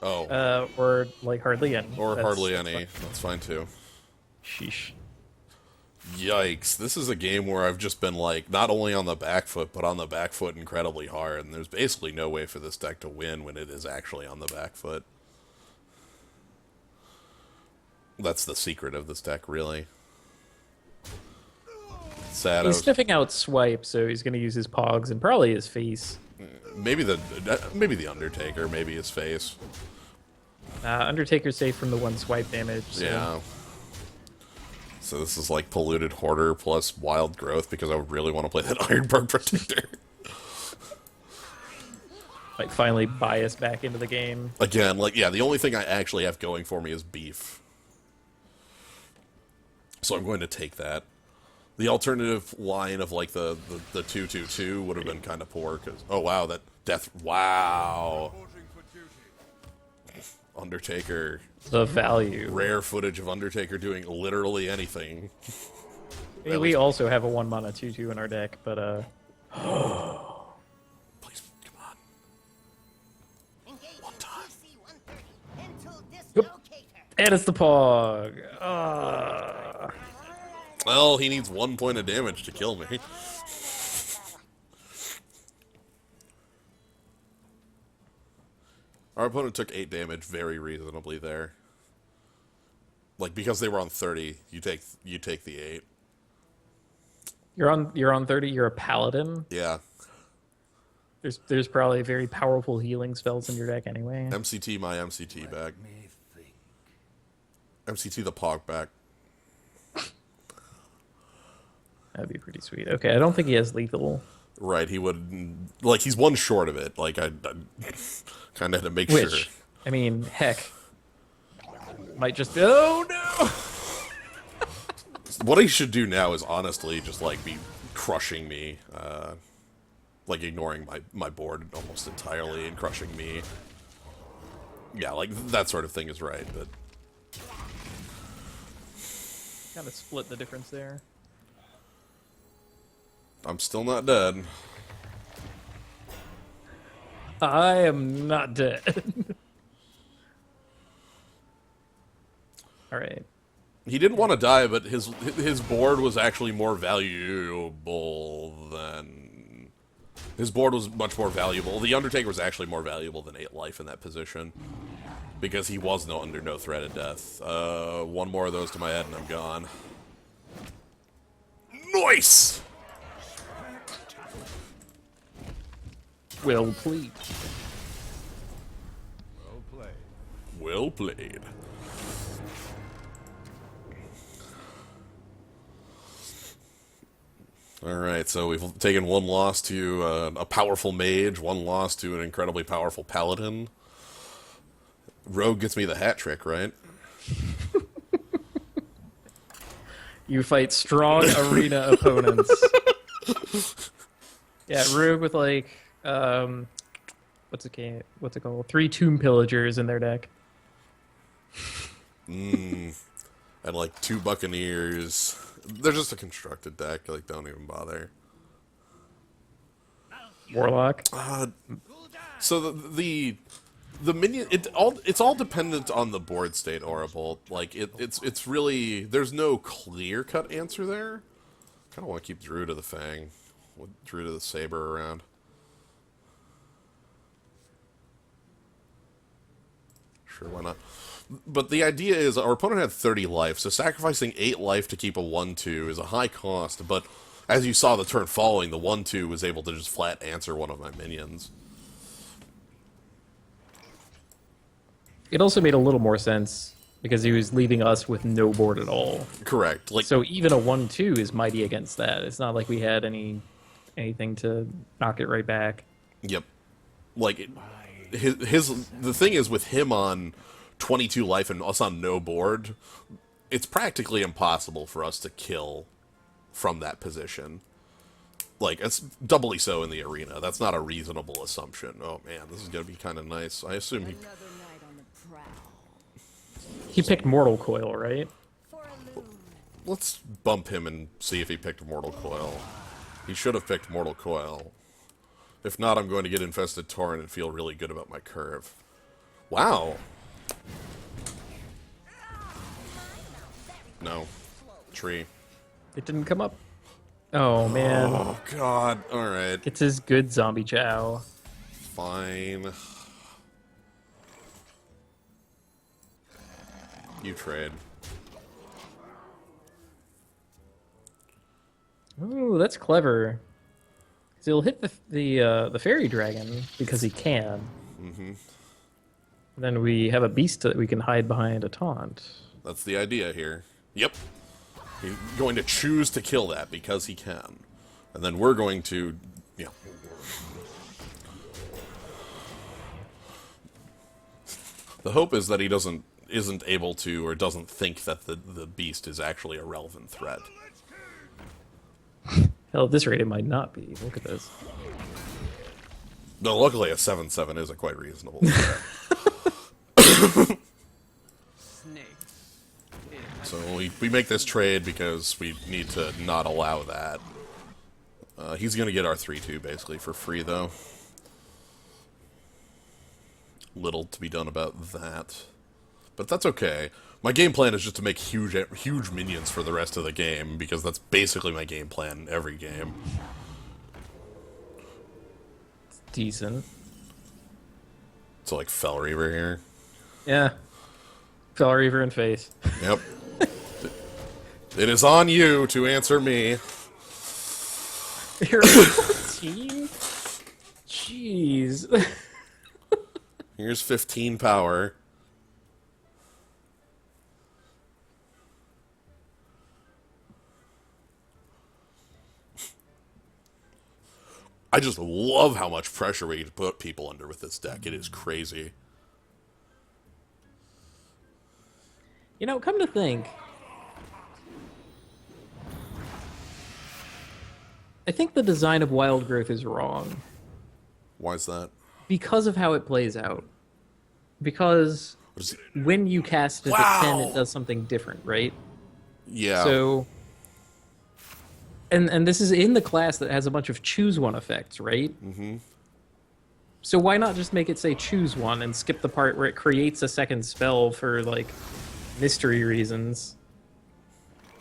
Oh,
or like hardly any.
or
That's-
hardly
that's
any.
fine.
That's fine too.
Sheesh.
Yikes. This is a game where I've just been, like, not only on the back foot, but on the back foot incredibly hard, and there's basically no way for this deck to win when it is actually on the back foot. That's the secret of this deck, really. Sad.
He's sniffing out swipe, so he's gonna use his pogs and probably his face.
Maybe the Undertaker, maybe his face.
Undertaker's safe from the one swipe damage. So.
Yeah. So this is like Polluted Hoarder plus Wild Growth because I really want to play that Ironbark Protector.
Like finally bias back into the game.
Again, like, yeah, the only thing I actually have going for me is beef. So I'm going to take that. The alternative line of, like, the 2/2/2 would have been kind of poor, because... Oh, wow, that death... Wow. Undertaker.
The value.
Rare footage of Undertaker doing literally anything.
We also have a 1-mana 2/2 in our deck, but
Please, come on.
Engage
One time.
DC 130 into
Yep.
dislocator.
and it's the pog.
Well, he needs 1 point of damage to kill me. Our opponent took 8 damage very reasonably there. Like, because they were on 30, you take the 8.
You're on 30. You're a paladin.
Yeah.
There's probably very powerful healing spells in your deck anyway.
MCT my MCT back. MCT the Pog back.
That'd be pretty sweet. Okay, I don't think he has lethal.
Right, he would... Like, he's one short of it. Like, I kind of had to make
Which,
sure.
I mean, heck, might just. Oh no!
What he should do now is honestly just, like, be crushing me. Like, ignoring my board almost entirely and crushing me. Yeah, like, that sort of thing is right, but...
Kind of split the difference there.
I'm still not dead.
I am not dead. All right.
He didn't want to die, but his board was actually more valuable than... His board was much more valuable. The Undertaker was actually more valuable than 8 life in that position. Because he was under no threat of death. One more of those to my head and I'm gone. Nice!
Well played.
Well played.
Well played. Alright, so we've taken 1 loss to a powerful mage, 1 loss to an incredibly powerful paladin. Rogue gets me the hat trick, right?
You fight strong arena opponents. Yeah, Rogue with like what's it called? 3 Tomb Pillagers in their deck.
And like 2 Buccaneers. They're just a constructed deck, like, don't even bother.
Warlock.
So the minion, it's all dependent on the board state, Orable. Like, it's really, there's no clear-cut answer there. Kind of want to keep Druid of the Fang, with Druid of the Saber around. Sure, why not? But the idea is, our opponent had 30 life, so sacrificing 8 life to keep a 1/2 is a high cost, but as you saw the turn following, the 1/2 was able to just flat answer one of my minions.
It also made a little more sense because he was leaving us with no board at all.
Correct. Like,
So even a 1/2 is mighty against that. It's not like we had anything to knock it right back.
yep. Like, the thing is with him on 22 life and us on no board, it's practically impossible for us to kill from that position. Like, it's doubly so in the arena. That's not a reasonable assumption. Oh man, this is gonna be kind of nice. I assume he.
Another night on the prowl.
He picked Mortal Coil, right?
For a loon.
Let's bump him and see if he picked Mortal Coil. He should have picked Mortal Coil. If not, I'm going to get Infested Torrent and feel really good about my curve. Wow. No. Tree.
It didn't come up. Oh man.
Oh god. Alright.
It's his good zombie chow.
Fine. You trade.
Ooh, that's clever. 'Cause he'll hit the fairy dragon because he can.
Mm-hmm.
Then we have a beast that we can hide behind a taunt.
That's the idea here. Yep. He's going to choose to kill that because he can. And then we're going to, yeah. The hope is that he isn't able to or doesn't think that the beast is actually a relevant threat.
Hell, at this rate, it might not be. Look at this.
No, luckily a 7/7 is a quite reasonable threat. So we make this trade because we need to not allow that. He's going to get our 3/2 basically for free, though. Little to be done about that. But that's okay. My game plan is just to make huge minions for the rest of the game, because that's basically my game plan in every game.
It's decent.
So, like, Fell Reaver here.
Yeah. Fell Reaver in face.
Yep. It is on you to answer me.
You're 14? Jeez.
Here's 15 power. I just love how much pressure we can put people under with this deck. It is crazy.
You know, come to think, I think the design of Wild Growth is wrong
Why is that?
because of how it plays out. Because
What is it?
when you cast it at 10, it does something different, right?
Yeah.
So, and this is in the class that has a bunch of choose one effects, right? Mm-hmm. So why not just make it say choose one and skip the part where it creates a second spell for, like, mystery reasons?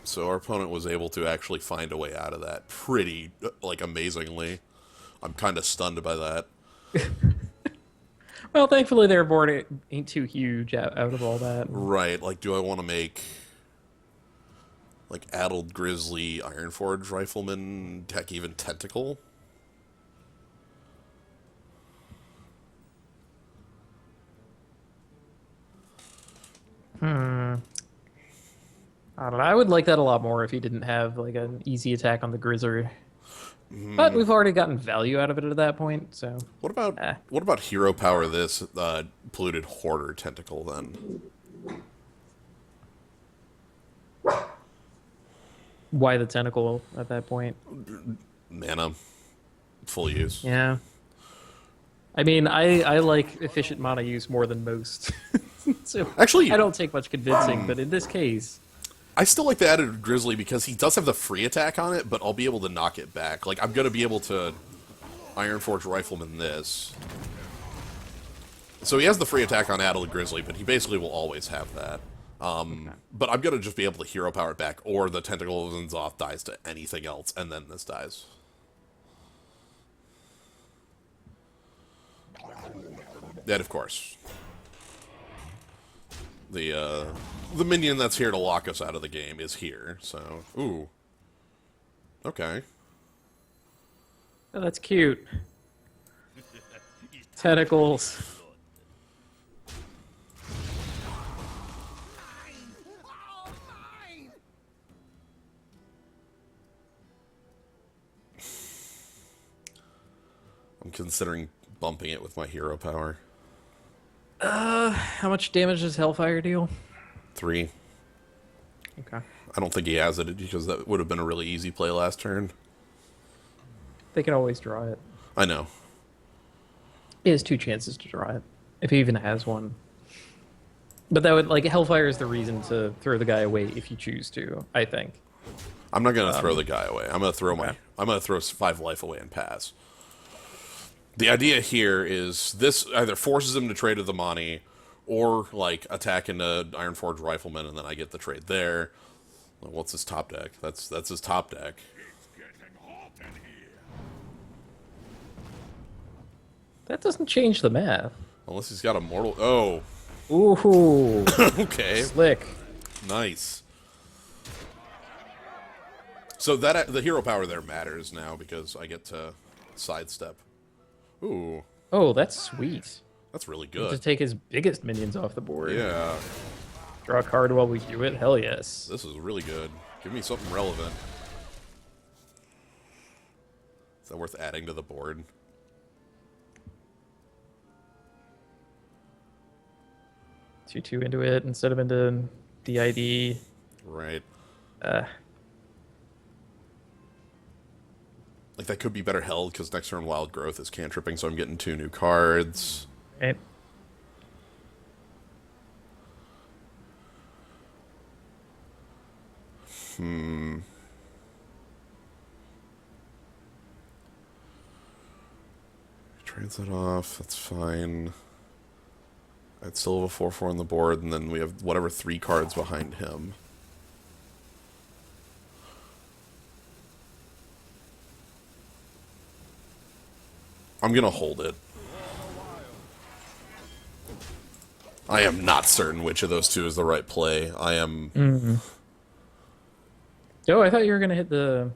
So our opponent was able to actually find a way out of that pretty, like, amazingly. I'm kind of stunned by that.
Well, thankfully their board ain't too huge out of all that.
Right, like, do I want to make, like, Addled Grizzly, Ironforge Rifleman, heck, even Tentacle?
I don't know. I would like that a lot more if he didn't have, like, an easy attack on the Grizzler. But we've already gotten value out of it at that point, so...
What about hero power this polluted hoarder tentacle then?
Why the tentacle at that point?
Mana. Full use.
Yeah. I mean, I like efficient mana use more than most. So
Actually,
I don't take much convincing, but in this case...
I still like the added Grizzly because he does have the free attack on it, but I'll be able to knock it back. Like, I'm going to be able to Ironforge Rifleman this. So he has the free attack on Addled Grizzly, but he basically will always have that. But I'm going to just be able to hero power it back, or the Tentacle of Zinzoth dies to anything else, and then this dies. And of course, the minion that's here to lock us out of the game is here, so... Ooh. Okay.
Oh, that's cute. Tentacles.
I'm considering bumping it with my hero power.
How much damage does Hellfire deal?
3.
Okay.
I don't think he has it because that would have been a really easy play last turn.
They can always draw it.
I know.
He has 2 chances to draw it, if he even has one. But that would, like, Hellfire is the reason to throw the guy away if you choose to, I think.
I'm not gonna throw the guy away. I'm gonna throw
okay.
I'm gonna throw 5 life away and pass. The idea here is this either forces him to trade with the Mani, or like attack into Ironforge Rifleman, and then I get the trade there. What's his top deck? That's his top deck.
That doesn't change the math.
Unless he's got a mortal. Oh,
Ooh.
okay,
Slick.
nice. So that the hero power there matters now because I get to sidestep. Ooh,
Oh, that's sweet.
that's really
To
good.
take his biggest minions off the board.
Yeah,
Draw a card while we do it? Hell yes.
this is really good. Give me something relevant. Is that worth adding to the board?
Two into it instead of into DID.
Right. Like, that could be better held, because next turn Wild Growth is cantripping, so I'm getting 2 new cards.
Right.
Trades that off, that's fine. I'd still have a 4/4 on the board, and then we have whatever 3 cards behind him. I'm gonna hold it. I am not certain which of those 2 is the right play. I am...
Oh, I thought you were gonna hit the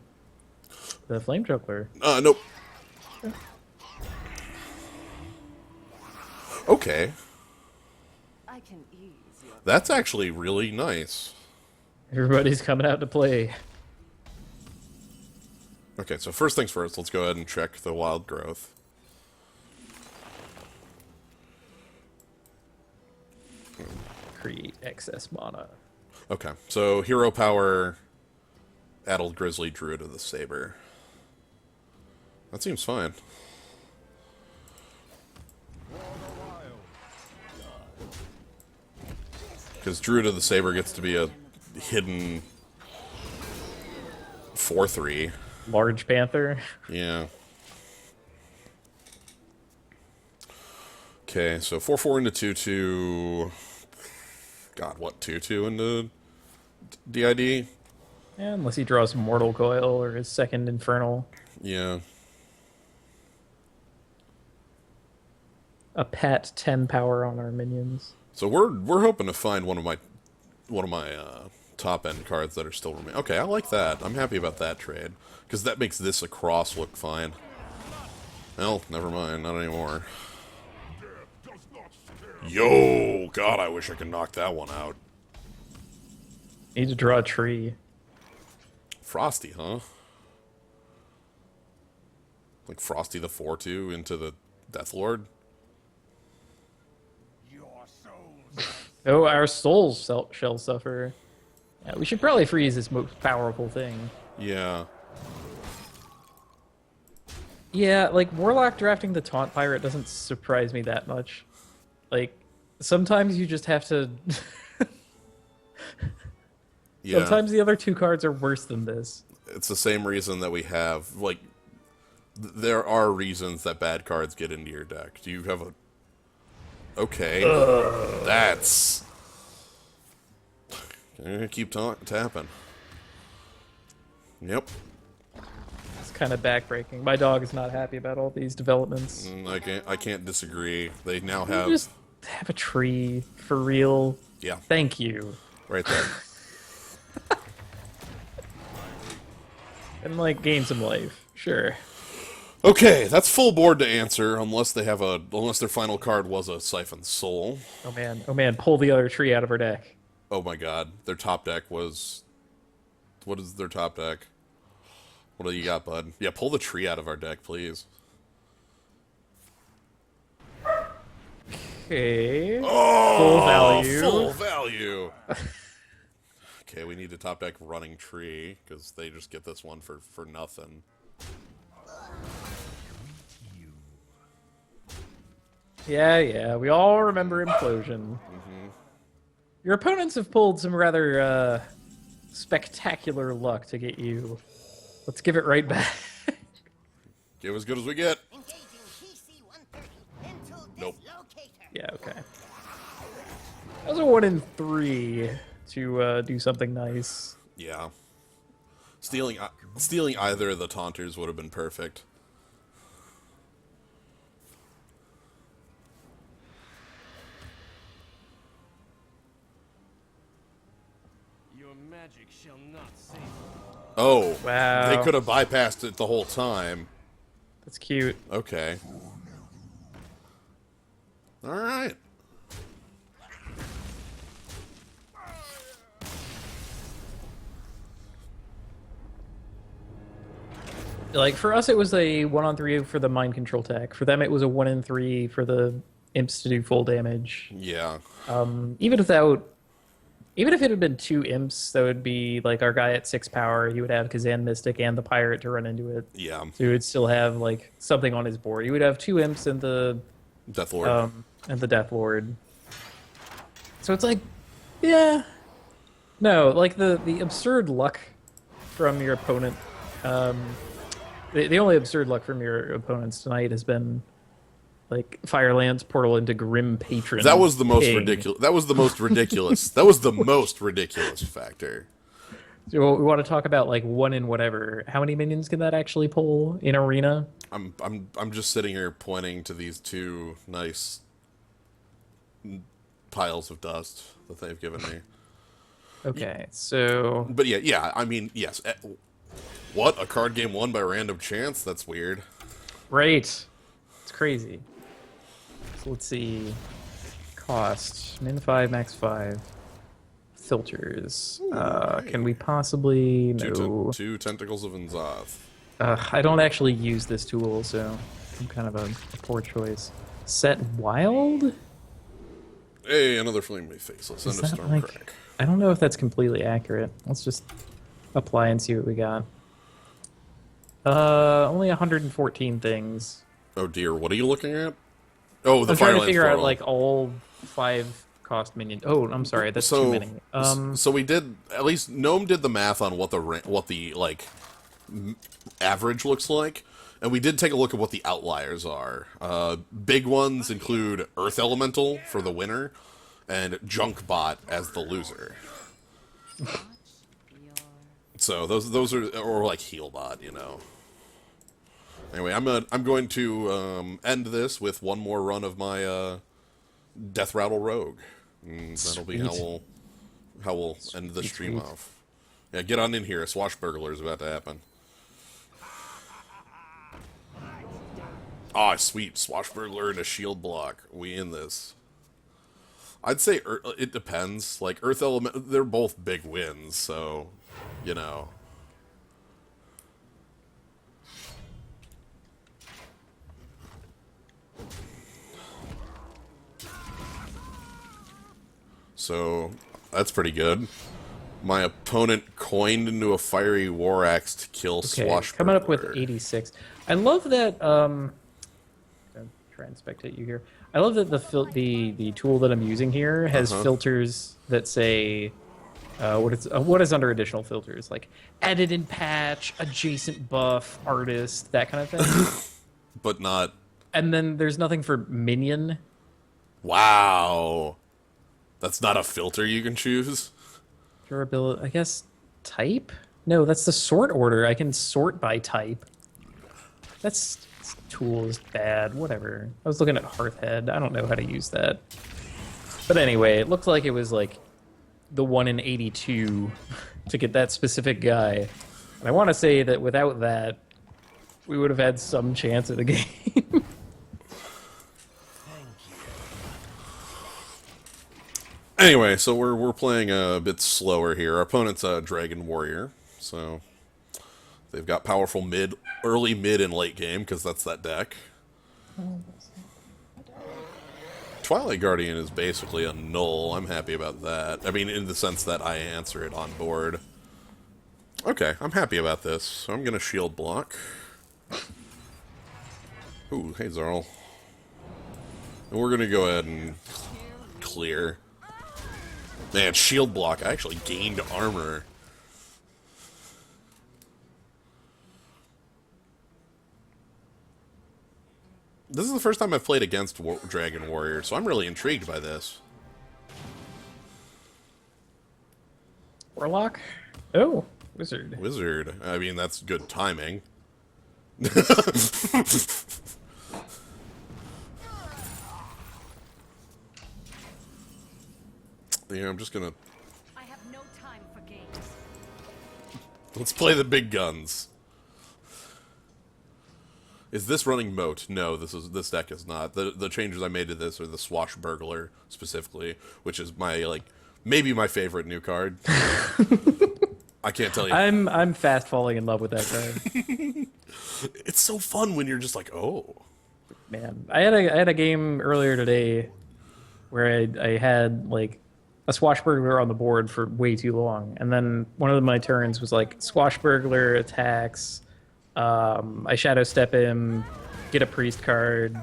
flame juggler.
Nope. Okay.
I can ease your
That's actually really nice.
Everybody's coming out to play.
Okay, so first things first, let's go ahead and check the Wild Growth.
Create excess mana.
Okay, so hero power, Addled Grizzly, Druid of the Saber. That seems fine. Because Druid of the Saber gets to be a hidden 4/3.
Large Panther.
Yeah. Okay, so 4/4 into 2/2. God, what, 2/2 into DID?
Yeah, unless he draws Mortal Coil or his second Infernal.
Yeah.
A pet 10 power on our minions.
So we're hoping to find one of my top end cards that are still remaining. Okay, I like that. I'm happy about that trade because that makes this across look fine. Well, never mind, not anymore. Yo, God, I wish I could knock that one out.
Need to draw a tree.
Frosty, huh? Like Frosty the 4/2 into the Deathlord?
Your souls.
Oh, our souls shall suffer. Yeah, we should probably freeze this most powerful thing.
Yeah.
Yeah, like, Warlock drafting the Taunt Pirate doesn't surprise me that much. Like, sometimes you just have to...
Yeah.
Sometimes the other 2 cards are worse than this.
It's the same reason that we have, like, there are reasons that bad cards get into your deck. Do you have a... Okay. That's... I'm gonna keep tapping. Yep.
It's kind of backbreaking. My dog is not happy about all these developments.
I can't disagree. They now
You
have...
just have a tree, for real.
Yeah,
Thank you.
right there.
And, like, gain some life. Sure.
Okay, that's full board to answer, unless they have unless their final card was a Siphon Soul.
Oh man, pull the other tree out of our deck.
Oh my god, their top deck was... What is their top deck? What do you got, bud? Yeah, pull the tree out of our deck, please.
Okay.
Oh,
Full value.
Full value. Okay, we need to top deck Running Tree, because they just get this one for nothing.
Yeah, we all remember Implosion. Your opponents have pulled some rather spectacular luck to get you. Let's give it right back.
Give as good as we get.
Engaging PC 130 into
Nope.
dislocator.
Yeah, okay. That was a 1 in 3 to do something nice.
Yeah. Stealing either of the taunters would have been perfect.
Your magic shall not save.
Oh,
Wow.
they could have bypassed it the whole time.
That's cute.
Okay. All right.
Like, for us, it was a 1-on-3 for the mind control tech. For them, it was a 1 in 3 for the imps to do full damage.
Yeah.
Even if it had been 2 imps, that would be like our guy at 6 power. He would have Kazan Mystic and the Pirate to run into it.
Yeah.
So he would still have like something on his board. He would have 2 imps and the
Death Lord.
Death Lord. So it's like, yeah, no, like the absurd luck from your opponent. The only absurd luck from your opponents tonight has been like Firelands Portal into Grim Patron.
That was the most
King.
ridiculous. That was the most ridiculous. That was the most ridiculous factor.
So we want to talk about like 1 in whatever. How many minions can that actually pull in arena?
I'm just sitting here pointing to these 2 nice piles of dust that they've given me.
Okay, so
But yeah. I mean, yes. What, a card game won by random chance? That's weird.
right, it's crazy. So let's see. Cost min 5, max 5. Filters. Can we possibly no?
Two tentacles of Inzoth.
I don't actually use this tool, so I'm kind of a poor choice. Set wild?
Hey, another Flame Faceless and
Is
a
that
Stormcrack.
like? I don't know if that's completely accurate. Let's just apply and see what we got. Only 114 things.
Oh dear, what are you looking at? Oh, the
I'm trying to
Firelands
figure out
Portal.
like all 5 cost minions. Oh, I'm sorry, that's
So-
too many.
So we did, at least Gnome did the math on what the like average looks like, and we did take a look at what the outliers are. Big ones include Earth Elemental for the winner, and Junkbot as the loser. So those are, or like Healbot, you know. Anyway, I'm going to end this with one more run of my Death Rattle Rogue. And that'll be how we'll end the stream off. Yeah, get on in here. A swashbuckler is about to happen. Ah, sweet. Swashbuckler and a shield block. We in this. I'd say it depends. Like, Earth Element, they're both big wins, so, you know. So, that's pretty good. My opponent coined into a fiery war axe to kill
Okay,
Swashbuckler.
coming up with 86. I love that. I'm try and spectate you here. I love that the tool that I'm using here has filters that say what is under additional filters, like edit and patch, adjacent buff, artist, that kind of thing.
But not...
And then there's nothing for minion.
Wow. That's not a filter you can choose?
Durability, I guess. Type? No, that's the sort order. I can sort by type. This tool is bad. Whatever. I was looking at Hearthhead. I don't know how to use that. But anyway, it looked like it was like the 1 in 82 to get that specific guy. And I want to say that without that, we would have had some chance at the game.
Anyway, so we're playing a bit slower here. Our opponent's a Dragon Warrior, so they've got powerful early mid, and late game, because that's that deck. Twilight Guardian is basically a null. I'm happy about that. I mean, in the sense that I answer it on board. Okay, I'm happy about this. So I'm gonna shield block. Ooh, hey Zarl. And we're gonna go ahead and clear. Man, shield block. I actually gained armor. This is the first time I've played against Dragon Warrior, so I'm really intrigued by this.
Warlock? Oh, wizard.
Wizard. I mean, that's good timing. Yeah, I'm just gonna...
I have no time for games.
Let's play the big guns. Is this running Moat? No, this deck is not. The changes I made to this are the Swashbuckler specifically, which is my maybe my favorite new card. I can't tell you.
I'm fast falling in love with that card.
It's so fun when you're just like, oh.
Man, I had a game earlier today where I had like a Swashbuckler on the board for way too long, and then one of my turns was like Swashbuckler attacks. I Shadow Step him, get a Priest card,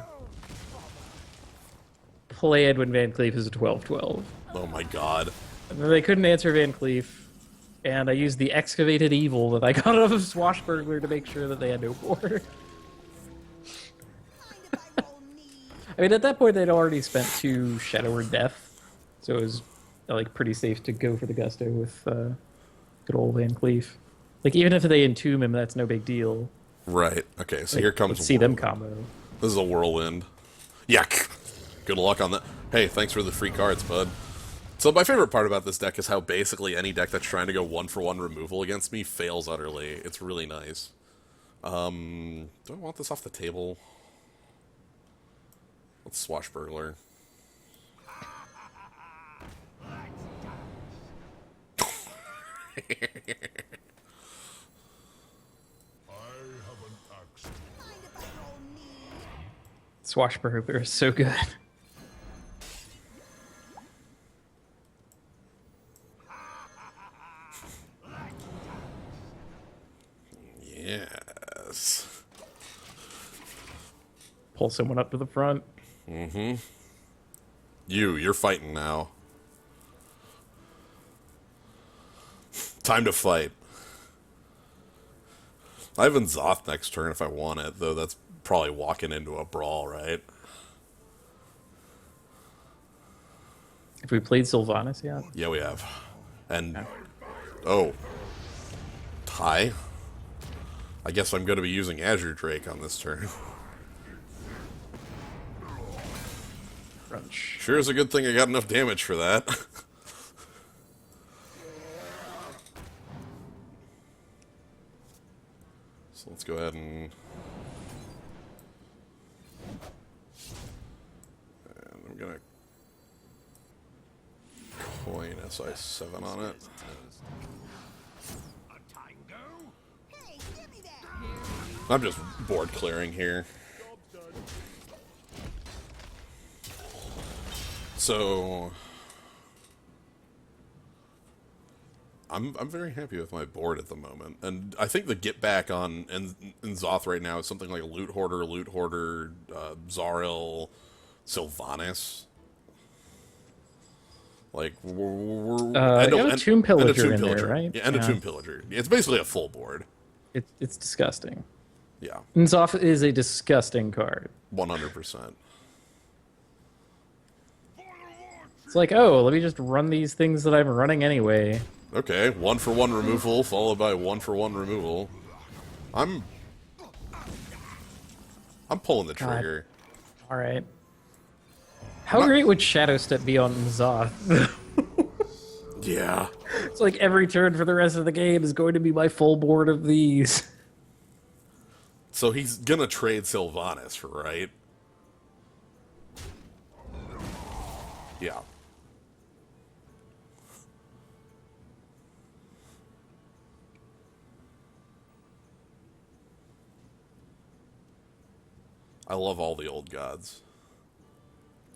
play Edwin Van Cleef as a 12/12.
Oh my god.
And then they couldn't answer Van Cleef, and I used the Excavated Evil that I got off of Swashbuckler to make sure that they had no board. I mean, at that point, they'd already spent 2 Shadow or Death, so it was like pretty safe to go for the Gusto with good old Van Cleef. Like, even if they entomb him, that's no big deal.
Right. Okay, so
Like,
here comes...
let's see them combo.
This is a whirlwind. Yuck. Good luck on that. Hey, thanks for the free cards, bud. So my favorite part about this deck is how basically any deck that's trying to go 1-for-1 removal against me fails utterly. It's really nice. Do I want this off the table? Let's Swashbuckler.
Swashbuckler is so good.
Yes.
Pull someone up to the front.
Mm-hmm. You're fighting now. Time to fight. I have Zoth next turn if I want it, though that's probably walking into a brawl, right?
If we played Sylvanas, yeah.
Yeah, we have. And... Oh. Tie? I guess I'm going to be using Azure Drake on this turn.
Crunch.
Sure is a good thing I got enough damage for that. So let's go ahead and I'm gonna coin SI7 on it.
Hey, give me that.
I'm just board clearing here. So I'm very happy with my board at the moment, and I think the get back on in Zoth right now is something like Loot Hoarder, Zaril, Sylvanas. Like
you have a Tomb Pillager in there, right?
Yeah, and a Tomb Pillager. It's basically a full board.
It's disgusting.
Yeah,
Nzoth is a disgusting card.
100%.
It's like, oh, let me just run these things that I'm running anyway.
Okay, 1-for-1 removal followed by 1-for-1 removal. I'm pulling the trigger.
All right. How great would Shadow Step be on Nzoth?
Yeah.
It's like every turn for the rest of the game is going to be my full board of these.
So he's gonna trade Sylvanas, right? Yeah. I love all the old gods.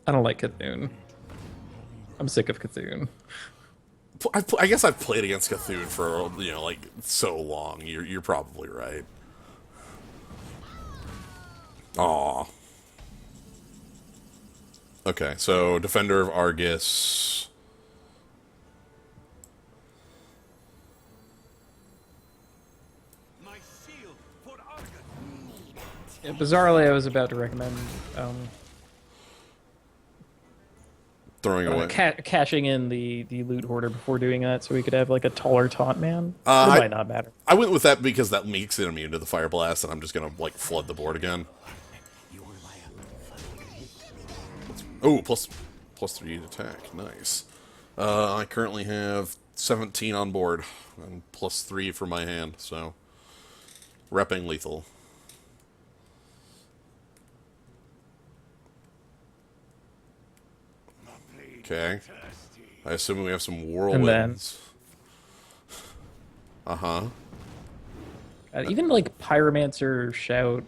I don't like Cthulhu. I'm sick of Cthulhu.
I guess I've played against Cthulhu for, you know, like, so long. You're probably right. Aw. Okay, so Defender of Argus.
My shield for Argus.
Yeah, bizarrely, I was about to recommend
Throwing away.
cashing in the loot hoarder before doing that, so we could have like a taller taunt man. It might not matter.
I went with that because that makes it immune to the Fire Blast, and I'm just gonna, like, flood the board again. Oh, plus 3 attack. Nice. I currently have 17 on board, and plus 3 for my hand, so... Repping lethal. Okay. I assume we have some whirlwinds. Uh-huh.
Even like Pyromancer Shout.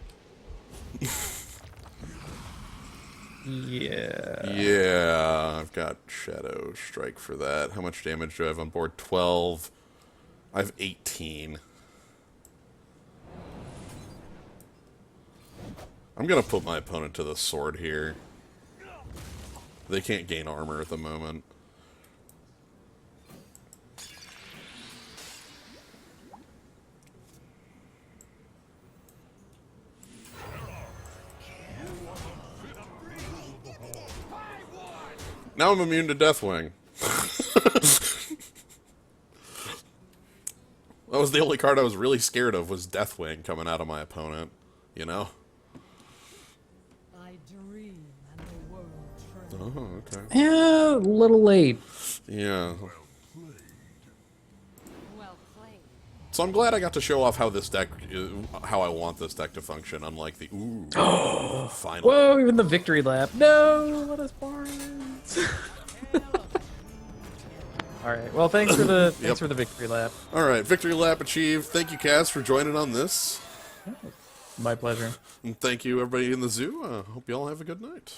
Yeah.
Yeah, I've got Shadow Strike for that. How much damage do I have on board? 12. I have 18. I'm gonna put my opponent to the sword here. They can't gain armor at the moment. Now I'm immune to Deathwing. That was the only card I was really scared of, was Deathwing coming out of my opponent, you know?
I dream and the world trembles.
Oh, okay.
Yeah, a little late.
Yeah.
Well played.
So I'm glad I got to show off how this deck, how I want this deck to function, unlike the, ooh, final.
Whoa, even the victory lap. No, let us Barnes. All right. Well, thanks for the victory lap.
All right, victory lap achieved. Thank you, Kaz, for joining on this.
My pleasure.
And thank you, everybody in the zoo. Hope you all have a good night.